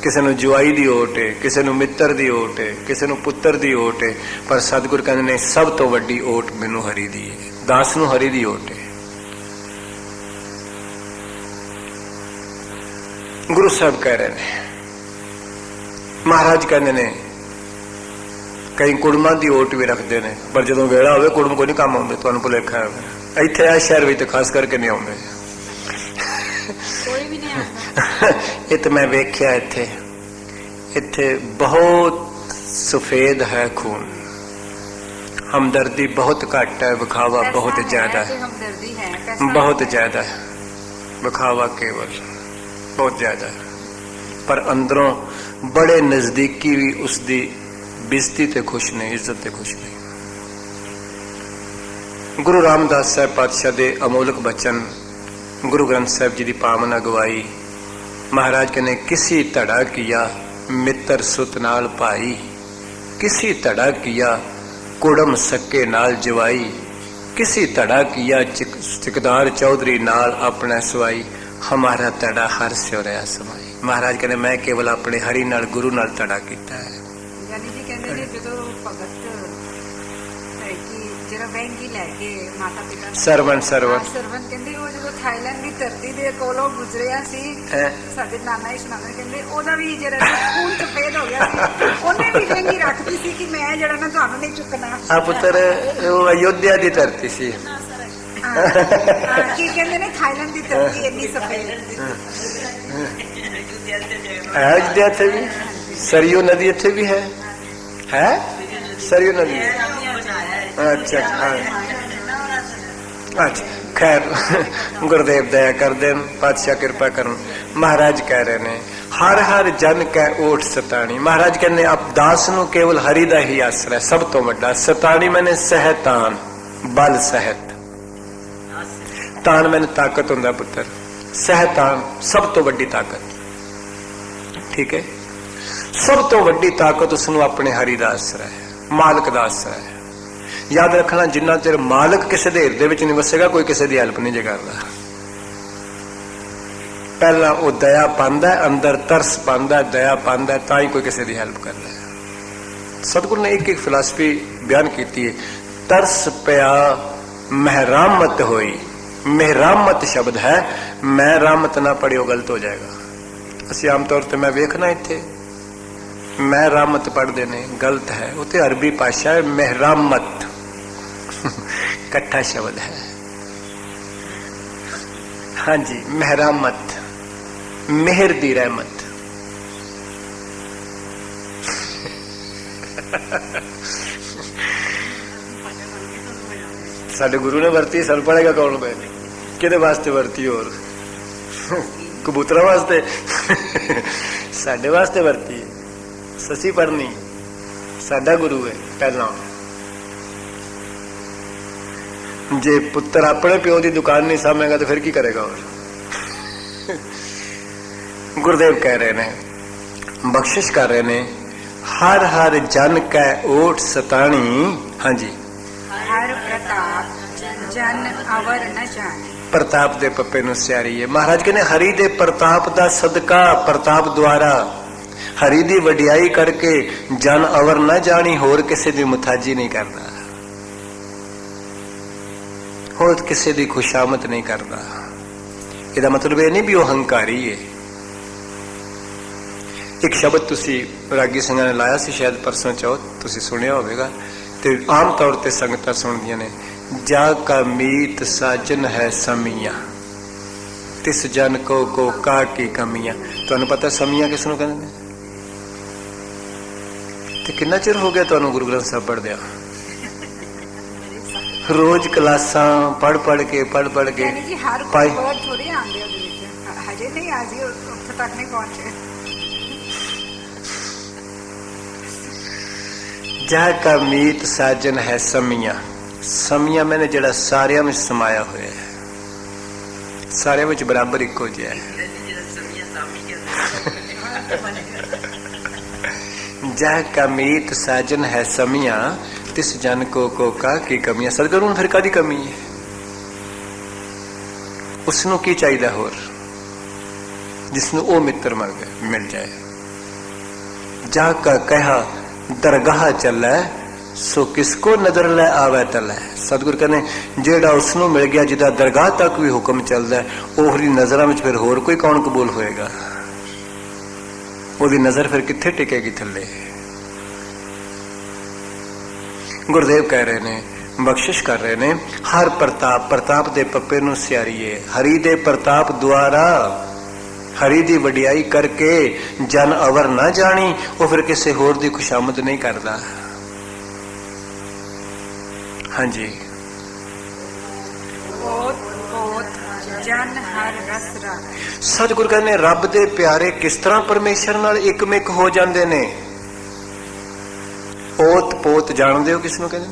किसे नूं जुआई दी ओट है, किसे नूं मित्र दी ओट है, किसे नूं पुत्र दी ओट है। पर सतगुरु कहते ने सब तो वड्डी ओट मैनूं हरि दी है, दास नूं हरि दी ओट है। गुरु साहब कह रहे हैं, महाराज कहते ने कई कुड़मा की ओट भी रखते हैं, पर जो वेला हो कुड़म को नहीं काम आते। तुहानू भुलेखा है, इत्थे आ शहर में तो खास करके नहीं आते। कोई भी नहीं आता। ये तो मैं वेख्या इत्थे, इत्थे बहुत सफेद है खून, हमदर्दी बहुत घट है, विखावा बहुत ज्यादा है, बहुत ज्यादा है विखावा, केवल बहुत ज्यादा है। पर अंदरों बड़े नजदीकी भी उसकी बेइज्जती ते खुश नहीं, इज्जत ते खुश नहीं। गुरु रामदास साहब पातशाह दे अमोलक बचन, गुरु ग्रंथ साहिब जी की पावन अगवाई। महाराज कहने किसी धड़ा किया मित्र सुत नाल भाई, किसी धड़ा किया कुड़म सक्के नाल जवाई, किसी धड़ा किया चिकदार चौधरी नाल अपना सवाई, हमारा तड़ा हर स्यो रहा समाई। महाराज कहने मैं केवल अपने हरि नाल गुरु नाल तड़ा कीता है। यानी जी कहंदे ने जदों भगत है कि जरा वैंगी लेके माता पिता सरवन कहंदे ਉਹ ਜਦੋਂ ਥਾਈਲੈਂਡ ਦੀ ਧਰਤੀ ਦੇ ਕੋਲੋਂ ਗੁਜ਼ਰਿਆ ਸੀ, ਸਾਡੇ ਨਾਨਾ ਹੀ ਸੁਣਾਉਂਦੇ, ਕਹਿੰਦੇ ਉਹਦਾ ਵੀ ਜਿਹੜਾ ਖੂਨ ਸਫੇਦ ਹੋ ਗਿਆ ਸੀ, ਉਹਨੇ ਵੀ ਵੈਂਗੀ ਰੱਖਦੀ ਸੀ ਕਿ ਮੈਂ ਜਿਹੜਾ ਨਾ ਤੁਹਾਨੂੰ ਨਹੀਂ ਚੁੱਕਣਾ। ਆ ਪੁੱਤਰ ਉਹ ਅਯੋਧਿਆ ਦੀ ਧਰਤੀ ਸੀ। ਕੀ ਕਹਿੰਦੇ ਨੇ ਥਾਈਲੈਂਡ ਦੀ ਧਰਤੀ ਇੰਨੀ ਸਫੇਦ अयोध्या थे भी, सरयू नदी इत्थे भी है सरयू नदी। अच्छा अच्छा, खैर गुरुदेव दया कर देन, पातशाह कृपा करन। महाराज कह रहे ने हर हर जन कै ओट सतानी। महाराज कहने आप दास नूं केवल हरि दा ही आसरा है, सब तो वड्डा। सतानी मैंने सहतान बल सहत, तान मैंने ताकत हुंदा पुत्र, सहतान सब तो वड्डी ताकत। ठीक है, सब तो वड्डी ताकत उसनूं अपने हरि दा आसरा है, मालक दा आसरा है। याद रखना जिन्ना चਿਰ मालक किसी दे हिरदे विच नहीं वसेगा, कोई किसी दी हेल्प नहीं जे करदा। पहला वो दया पांदा है, अंदर तरस पांदा है, दया पांदा है, तां ही कोई किसी दी हेल्प करदा है। सतगुरु ने एक एक फिलासफी बयान की है। तरस पिया महरामत होई, मेहरामत शब्द है, मैं रामत ना पढ़ियो गलत हो जाएगा। ਅਸੀਂ ਆਮ ਤੌਰ ਤੇ मैं वेखना इत्थे मैं रामत पढ़ते ने, गलत है। उत्ते अरबी भाषा है मेहरामत, कट्ठा शब्द है। हाँ जी, मेहरामत, मेहर दी रहमत। साडे गुरु ने वरती, सन पढ़ेगा कौन? मैं किहदे वास्ते वरती? और कबूतरा वास्ते? साडे वास्ते वरती है। ससी पढ़नी, साडा गुरु है पहला। जे पुत्र अपने प्यो की दुकान नहीं सामेगा तो फिर की करेगा? और गुरुदेव कह रहे ने, बख्शिश कर रहे ने, हर हर जन कै ओट सताणी। हाँ जी, हर प्रताप जन अवर न जाने। प्रताप दे पप्पे नूं सियारी है। महाराज कहने हरि दे प्रताप दा सदका, प्रताप द्वारा हरि दी वडियाई करके जन अवर न जानी, होर किसी दी मुथाजी नहीं करता, होर किसी दी खुशामद नहीं करता। इहदा मतलब यह नहीं भी वह हंकारी है। एक शब्द तुसी रागी सिंह ने लाया सी, शायद परसों चौथ तुसी सुनिया होगा, ते आम तौर ते संगतां सुनदियां ने, जा का मीत साजन है समिया, तिस जन को का की कमियां। तुहानूं पता समियां किस नूं कहंदे ने? ते कितना चिर हो गया तुहानूं गुरु ग्रंथ साहब पढ़दिया? रोज क्लासां पढ़ पढ़ के पाई थोड़ी आंदे ਉਹਦੇ ਵਿੱਚ, ਹਜੇ ਨਹੀਂ ਆਜੀ, ਉੱਥੇ ਤੱਕ ਨਹੀਂ ਪਹੁੰਚੇ। जा का मीत साजन है समिया। समिया मैंने जड़ा सारिया में समाया हुआ है, सारे में बराबर इको जिहा है। जा का मीत साजन है समिया, तिस जन को का की कमियां। सदगुरु फिर कादी कमी है? उसनों की चाहिए होर जिसनों ओ मित्र मिल जाए। जा का कहा दरगाह चलै, सो किसको नजर लै आवे तलै। सतगुरु कहने जेड़ा उसनों मिल गया जिदा दरगाह तक भी हुक्म चलदा है, ओहरी नजरां विच फिर होर कोई कौन कबूल होएगा? ओहदी नजर फिर कित्थे टिकेगी थल्ले? गुरुदेव कह रहे ने, बख्शिश कर रहे ने, हर प्रताप, प्रताप दे पप्पे नूं सियारीए, हरि दे प्रताप द्वारा हरि दी वडियाई करके जन अवर ना जानी, वो फिर किसी होर दी खुशामद नहीं करता। हाँ जी, जन हर रस रा। सतगुरु कहने रब दे प्यारे किस तरह परमेश्वर नाल एकमिक हो जाते ने। ओत पोत जानते हो किसनों कहते?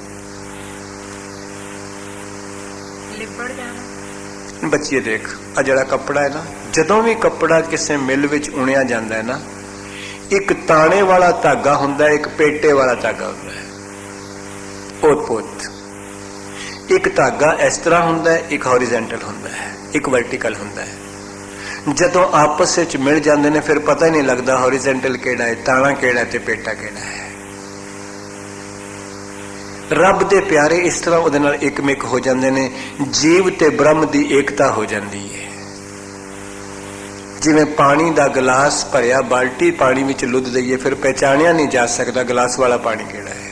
लिपड़ जाना। बच्चे देख, आ जड़ा कपड़ा है ना, जदों भी कपड़ा किसी मिल विच उणिया जाता है ना, एक ताने वाला धागा हुंदा है, एक पेटे वाला धागा हुंदा है। ओत पोत एक धागा इस तरह हुंदा है, एक हॉरिजेंटल हुंदा है, एक वर्टिकल हुंदा है। जदों आपस विच मिल जाते हैं फिर पता ही नहीं लगता हॉरिजेंटल केड़ा है, ताना केड़ा है ते पेटा केड़ा है। रब दे प्यारे इस तरह उहदे नाल एकमिक हो जाते हैं, जीव ते ब्रह्म दी एकता हो जाती है। जिवें पानी दा गिलास भरिया बाल्टी पानी विच लुद दईए, फिर पहचानिया नहीं जा सकता गिलास वाला पानी केड़ा है।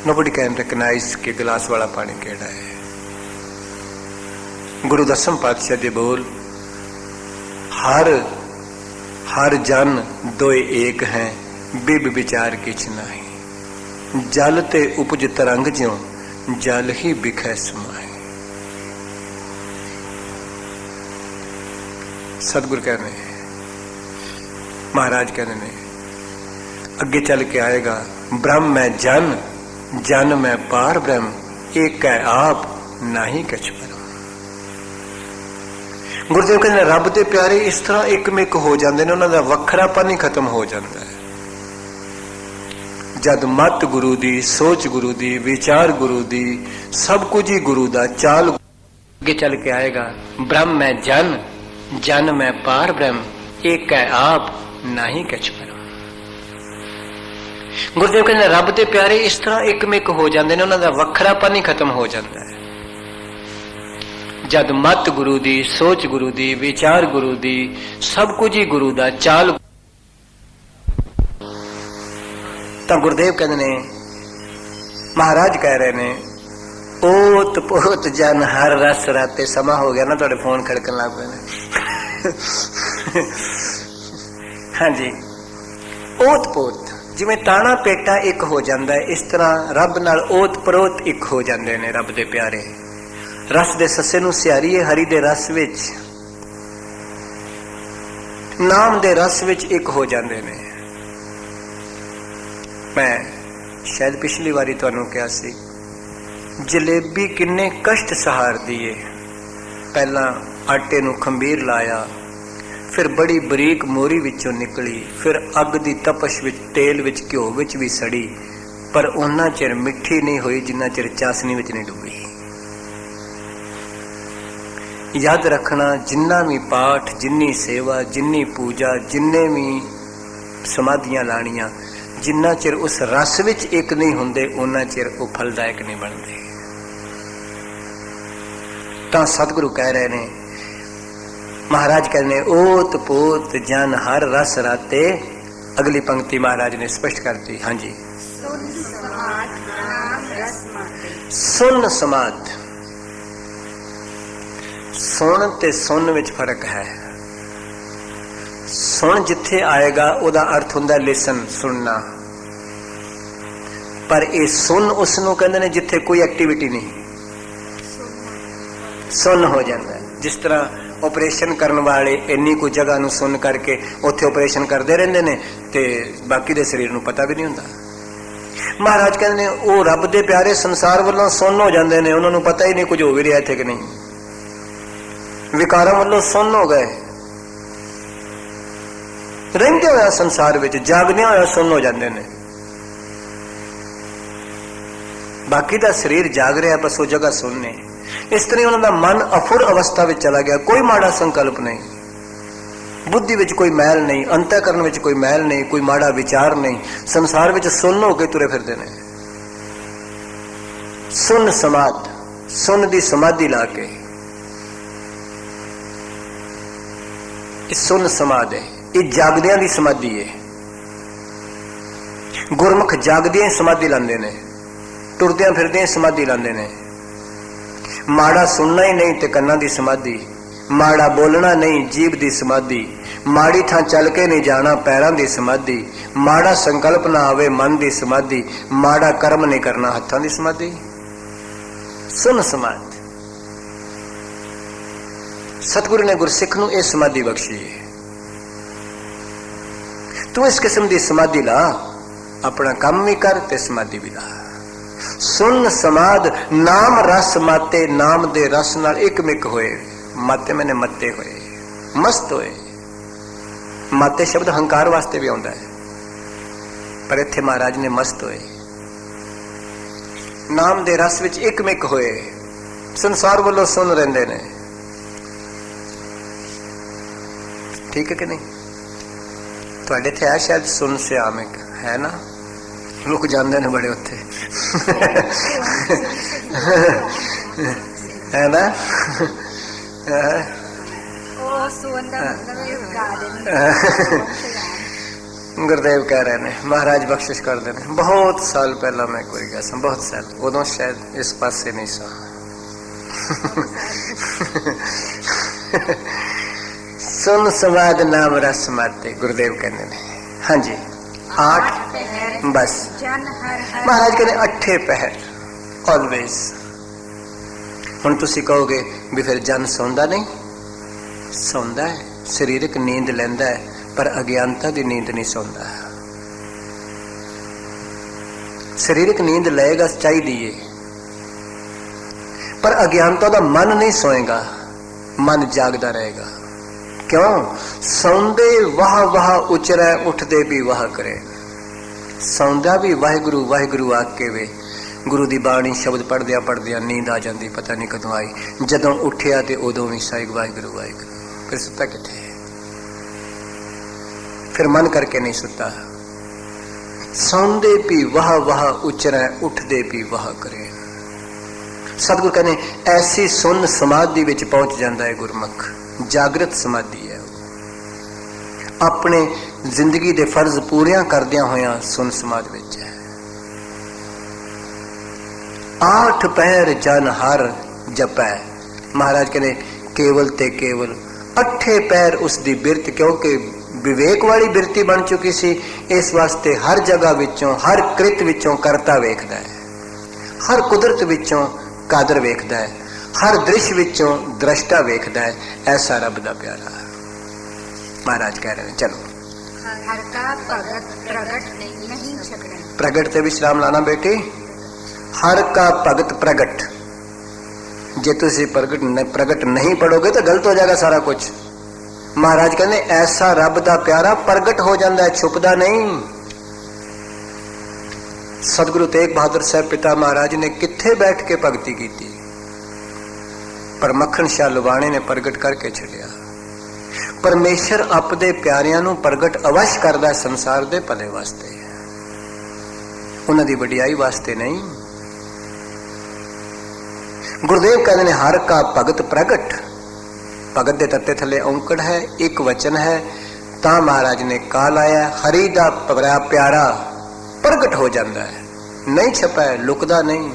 Nobody can recognize कि गिलास वाला पानी केड़ा है। गुरु दसम पातशाह दे बोल, हर हर जन दोए एक हैं, बिब विचार किछ नहीं। जल ते उपज तरंग ज्यों, जल ही बिखै समाए। सतगुरु कहने, महाराज कहने ने, अगे चल के आएगा, ब्रह्म में जन, जन में पार ब्रह्म, एक है आप नहीं कछ परम। गुरुदेव कहते रब दे प्यारे इस तरह एकमिक हो जाते हैं, उन्होंने वखरापन ही खत्म हो जाता है। जद मत गुरु दी, सोच गुरु दी, विचार गुरु दी, सब कुछ ही गुरु दा चाल। आगे चल के आएगा, ब्रह्म में जन, जन में पार ब्रह्म, एक है आप नहीं कछ परम। गुरुदेव कहते रब दे प्यारे इस तरह एकमिक हो जाते हैं, उन्होंने वखरापन ही खत्म हो जाता है। जद मत गुरु दी, सोच गुरु दी, विचार गुरु दी, सब कुछ ही गुरु दा, चाल। तो गुरुदेव कहते ने, महाराज कह रहे ने, ओत पोत जन हर रस राते। समा हो गया ना, थोड़े फोन खड़कन लग पे। हाँ जी, ओत पोत जिवें ताना पेटा एक हो जाता है, इस तरह रब नाल ओत परोत एक हो जाते ने रब दे प्यारे। रस दे सस्से नूं सियारी है, हरी दे रस विच, नाम दे रस विच एक हो जाते ने। मैं शायद पिछली बारी तुहानूं कहा सी, जलेबी किन्ने कष्ट सहार दिए। पहला आटे नूं खंबीर लाया, फिर बड़ी बरीक मोरी विचों निकली, फिर अग दी तपश विच, तेल विच, घ्यो विच भी सड़ी, पर उन्ना चिर मिठी नहीं हुई जिन्ना चिर चासनी विच नहीं डुबी। याद रखना, जिन्ना भी पाठ, जिन्नी सेवा, जिन्नी पूजा, जिन्ने भी समाधियां लाणियां, जिन्ना चिर उस रस विच एक नहीं हुंदे, उन्ना चिर वो फलदायक नहीं बनते। तां सतगुरु कह रहे ने, महाराज कहने, ओत पोत जन हर रस राते। अगली पंक्ति महाराज ने स्पष्ट कर दी। हाँ जी, सुन समाध नाम रस माते। सुन समाध, सुन ते सुन विच फर्क है। सुन जिथे आएगा उदा अर्थ हुंदा लिसन, सुनना, पर ये सुन उसनों कहंदे ने जिथे कोई एक्टिविटी नहीं, सुन हो जाता है। जिस तरह ऑपरेशन करने वाले इन्नी कोई जगह नूं सुन करके उत्थे ऑपरेशन करते रहंदे ने ते बाकी दे शरीर नूं पता भी नहीं हुंदा। महाराज कहंदे ने, वो रब दे प्यारे संसार वालों सुन हो जाते हैं, उन्होंने पता ही नहीं कुछ हो भी रहा इत्थे कि नहीं। विकारां वालों सुन हो गए, रहिंदे होया संसार विच, जागदे होया सुन हो जाते हैं। बाकी दा शरीर जाग रहा, बस वो जगह सुन है। इस तरह उन्होंने मन अफुर अवस्था में चला गया। कोई माड़ा संकल्प नहीं, बुद्धि विच कोई मैल नहीं, अंतःकरण विच कोई मैल नहीं, कोई माड़ा विचार नहीं, संसार विच सुन हो के तुरे फिरते हैं। सुन समाध, सुन दी समाधि ला के, सुन समाध है, ये जागदियां दी समाधि है। गुरमुख जागदियां समाधि लांदे ने, टुरदियां फिरदियां समाधि लांदे ने। माड़ा सुनना ही नहीं ते कन्ना दी समाधि, माड़ा बोलना नहीं जीभ दी समाधि, माड़ी थां चल के नहीं जाना पैरां दी समाधि, माड़ा संकल्प ना आवे मन दी समाधि, माड़ा कर्म नहीं करना हत्थां दी समाधि। सुन समाधि, सतगुरु ने गुरसिख नूं इह समाधि बख्शी है। तू इस किस्म दी समाधि ला, अपना काम भी कर ते समाधि भी ला। सुन समाध नाम रस माते, नाम दे रस नाल एक मिक होए। माते मैंने मत्ते होए, मस्त होए। माते शब्द हंकार वास्ते भी आउंदा है, पर इत्थे महाराज ने मस्त होए। नाम दे रस विच एक मिक होए, संसार वालों सुन रहिंदे ने। ठीक है कि नहीं? तुहाडे इत्थे है शायद सुन से आम एक है ना, लोग जाते हैं बड़े उत्थे है ना। गुरुदेव कह रहे हैं, महाराज बख्शिश कर देने। बहुत साल पहला मैं कोई गया सा, बहुत साल, उदों शायद इस पासे नहीं सा। सुन समाध नाम रस माते, गुरुदेव कहने ने। हाँ जी, 8 बस। महाराज कहते 8 पहर ऑलवेज। हुण तुसी कहोगे भी फिर जन सौंदा नहीं? सौंदा है, शरीरक नींद लैंदा है, पर अज्ञानता की नींद नहीं सौंदा। शरीरक नींद लेगा चाहिए, पर अज्ञानता का मन नहीं सोएगा, मन जागदा रहेगा। क्यों? सौंदे वाह वाह उचरै, उठदे भी वाह करे। सौंदा भी वाहिगुरु वाहिगुरु आके वे, गुरु की बाणी शब्द पढ़दिया पढ़दिया नींद आ जाती, पता नहीं कदों आई। जदों उठिया तो उदों भी साइक वाहिगुरु वाहिगुरु। फिर सुता किथे? फिर मन करके नहीं सुता। सौंदे भी वाह वाह उचरै, उठदे भी वाह करे। सतगुरु कहने ऐसी सुन समाधि विच पहुंच जाता है गुरमुख। जागृत समाधि है, अपने जिंदगी दे फर्ज पूरियां करदियां होया सुन समाधि विच है। 8 पैर जन हर जपै। महाराज कहने केवल ते केवल 8 पैर उसकी बिरत, क्योंकि विवेक वाली बिरती बन चुकी सी। इस वास्ते हर जगह विचों, हर कृत विचों करता वेखदा है, हर कुदरत विचों कादर वेखदा है, हर दृश्य विचों दृष्टा वेखदा है। ऐसा रब दा प्यारा। महाराज कह रहे हैं चलो हर का भगत प्रगट नहीं छकड़े। प्रगट ते विश्राम लाना बेटी। हर का भगत प्रगट, जे तुसी प्रगट नहीं पढ़ोगे तो गलत हो जाएगा सारा कुछ। महाराज कहते ऐसा रब दा प्यारा प्रगट हो जाता है, छुपदा नहीं। सतगुरु तेग बहादुर साहब पिता महाराज ने किथे बैठ के भगती की, पर मक्खन शाह लुबाणे ने प्रगट करके छड़िया। परमेश्वर अपने प्यारियां नूं प्रगट अवश्य करदा है, संसार दे भले वास्ते, उन्हां दी वडियाई वास्ते नहीं। गुरुदेव कहते हैं हर का भगत प्रगट। भगत दे तत्ते थले औंकड़ है, एक वचन है, ता महाराज ने कहा लाया हरि दा प्यारा प्रगट हो जाता है, नहीं छपा है, लुकदा नहीं।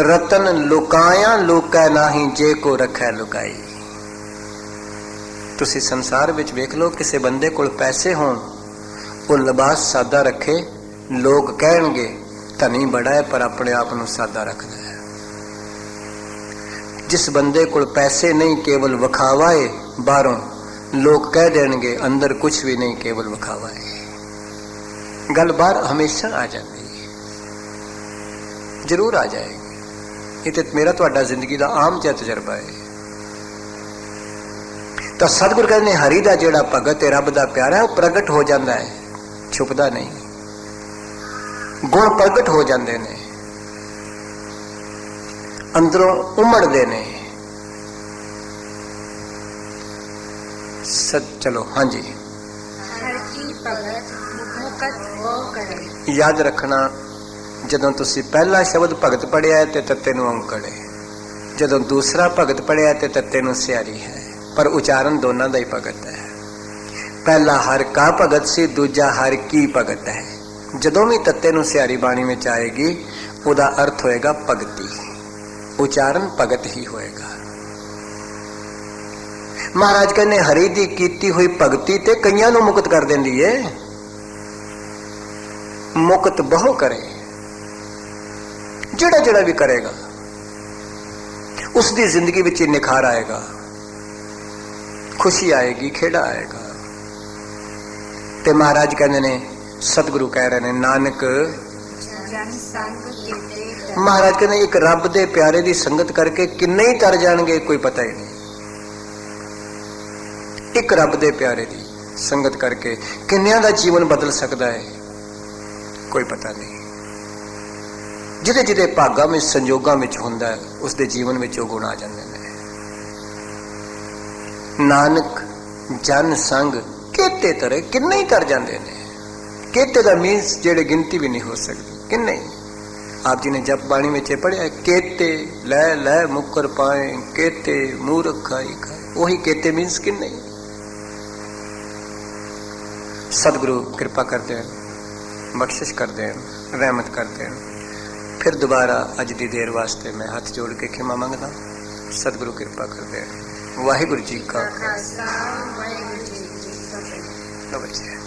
रतन लुकाया लुकै नाही, जे को रखै लुकाई। तुसी संसार विच वेख लो, किसी बंदे कोल पैसे हों, वो लिबास सादा रखे, लोग कहणगे धनी बड़ा है पर अपने आप नूं सादा रखदा है। जिस बंदे कोल पैसे नहीं, केवल विखावा है, बाहरों लोग कह देंगे अंदर कुछ भी नहीं, केवल विखावा है। गल बाहर हमेशा आ जाती है, जरूर आ जाएगी। ये तो मेरा तुहाडा जिंदगी का आम जिहा तजर्बा है। तो सतगुरु कहते हैं हरि दा जिहड़ा भगत है, रब दा प्यारा है, वो प्रगट हो जाता है, छुपदा नहीं। गुण प्रगट हो जाते हैं, अंदरों उमड़ते ने। चलो हाँ जी, याद रखना जदों तुसी पहला शब्द भगत पढ़िया है तो तत्ते नूं औंकड़ है, जदों दूसरा भगत पढ़िया तो तत्ते नूं सियारी है, पर उचारण दोनों का ही भगत है। पहला हर का भगत सी, दूजा हर की भगत है। जदों भी तत्ते नूं सियारी बाणी में आएगी, उहदा अर्थ होएगा भगती, उचारण भगत ही होएगा। महाराज कहने हरि दी कीती हुई भगती ते कईयां नूं मुक्त कर देंदी है। मुक्त बहु करे, जिहड़ा जिहड़ा भी करेगा उसकी जिंदगी विच निखार आएगा, खुशी आएगी, खेड़ा आएगा। ते महाराज कहने ने, सतगुरु कह रहे ने, नानक महाराज कहने एक रब दे प्यारे दी संगत करके किन्ने ही तर जाणगे, कोई पता ही नहीं। एक रब दे प्यारे दी संगत करके किन्नियां दा जीवन बदल सकता है, कोई पता नहीं। जिदे जिदे भागा में संजोगां में हुंदा है, उसके जीवन में गुण आ जाते हैं। नानक जन संग केते तरे, किन्ने ही तर जाते हैं। केते का मीनस जेड़े गिनती भी नहीं हो सकती, किन्ने ही। आप जी ने जप बाणी में पढ़िया, केते लै लै मुकर पाए, केते मूर्ख खाई खाए, वही केते मीनस किन्ने ही। सतगुरु कृपा करते हैं, बख्शिश करते हैं, रहमत करते हैं। फिर दोबारा अज की देर वास्ते मैं हाथ जोड़ के खिमा मंगदा, सतगुरु कृपा करते हैं। वाहिगुरु जी का खालसा, वाहिगुरु जी की फतेह।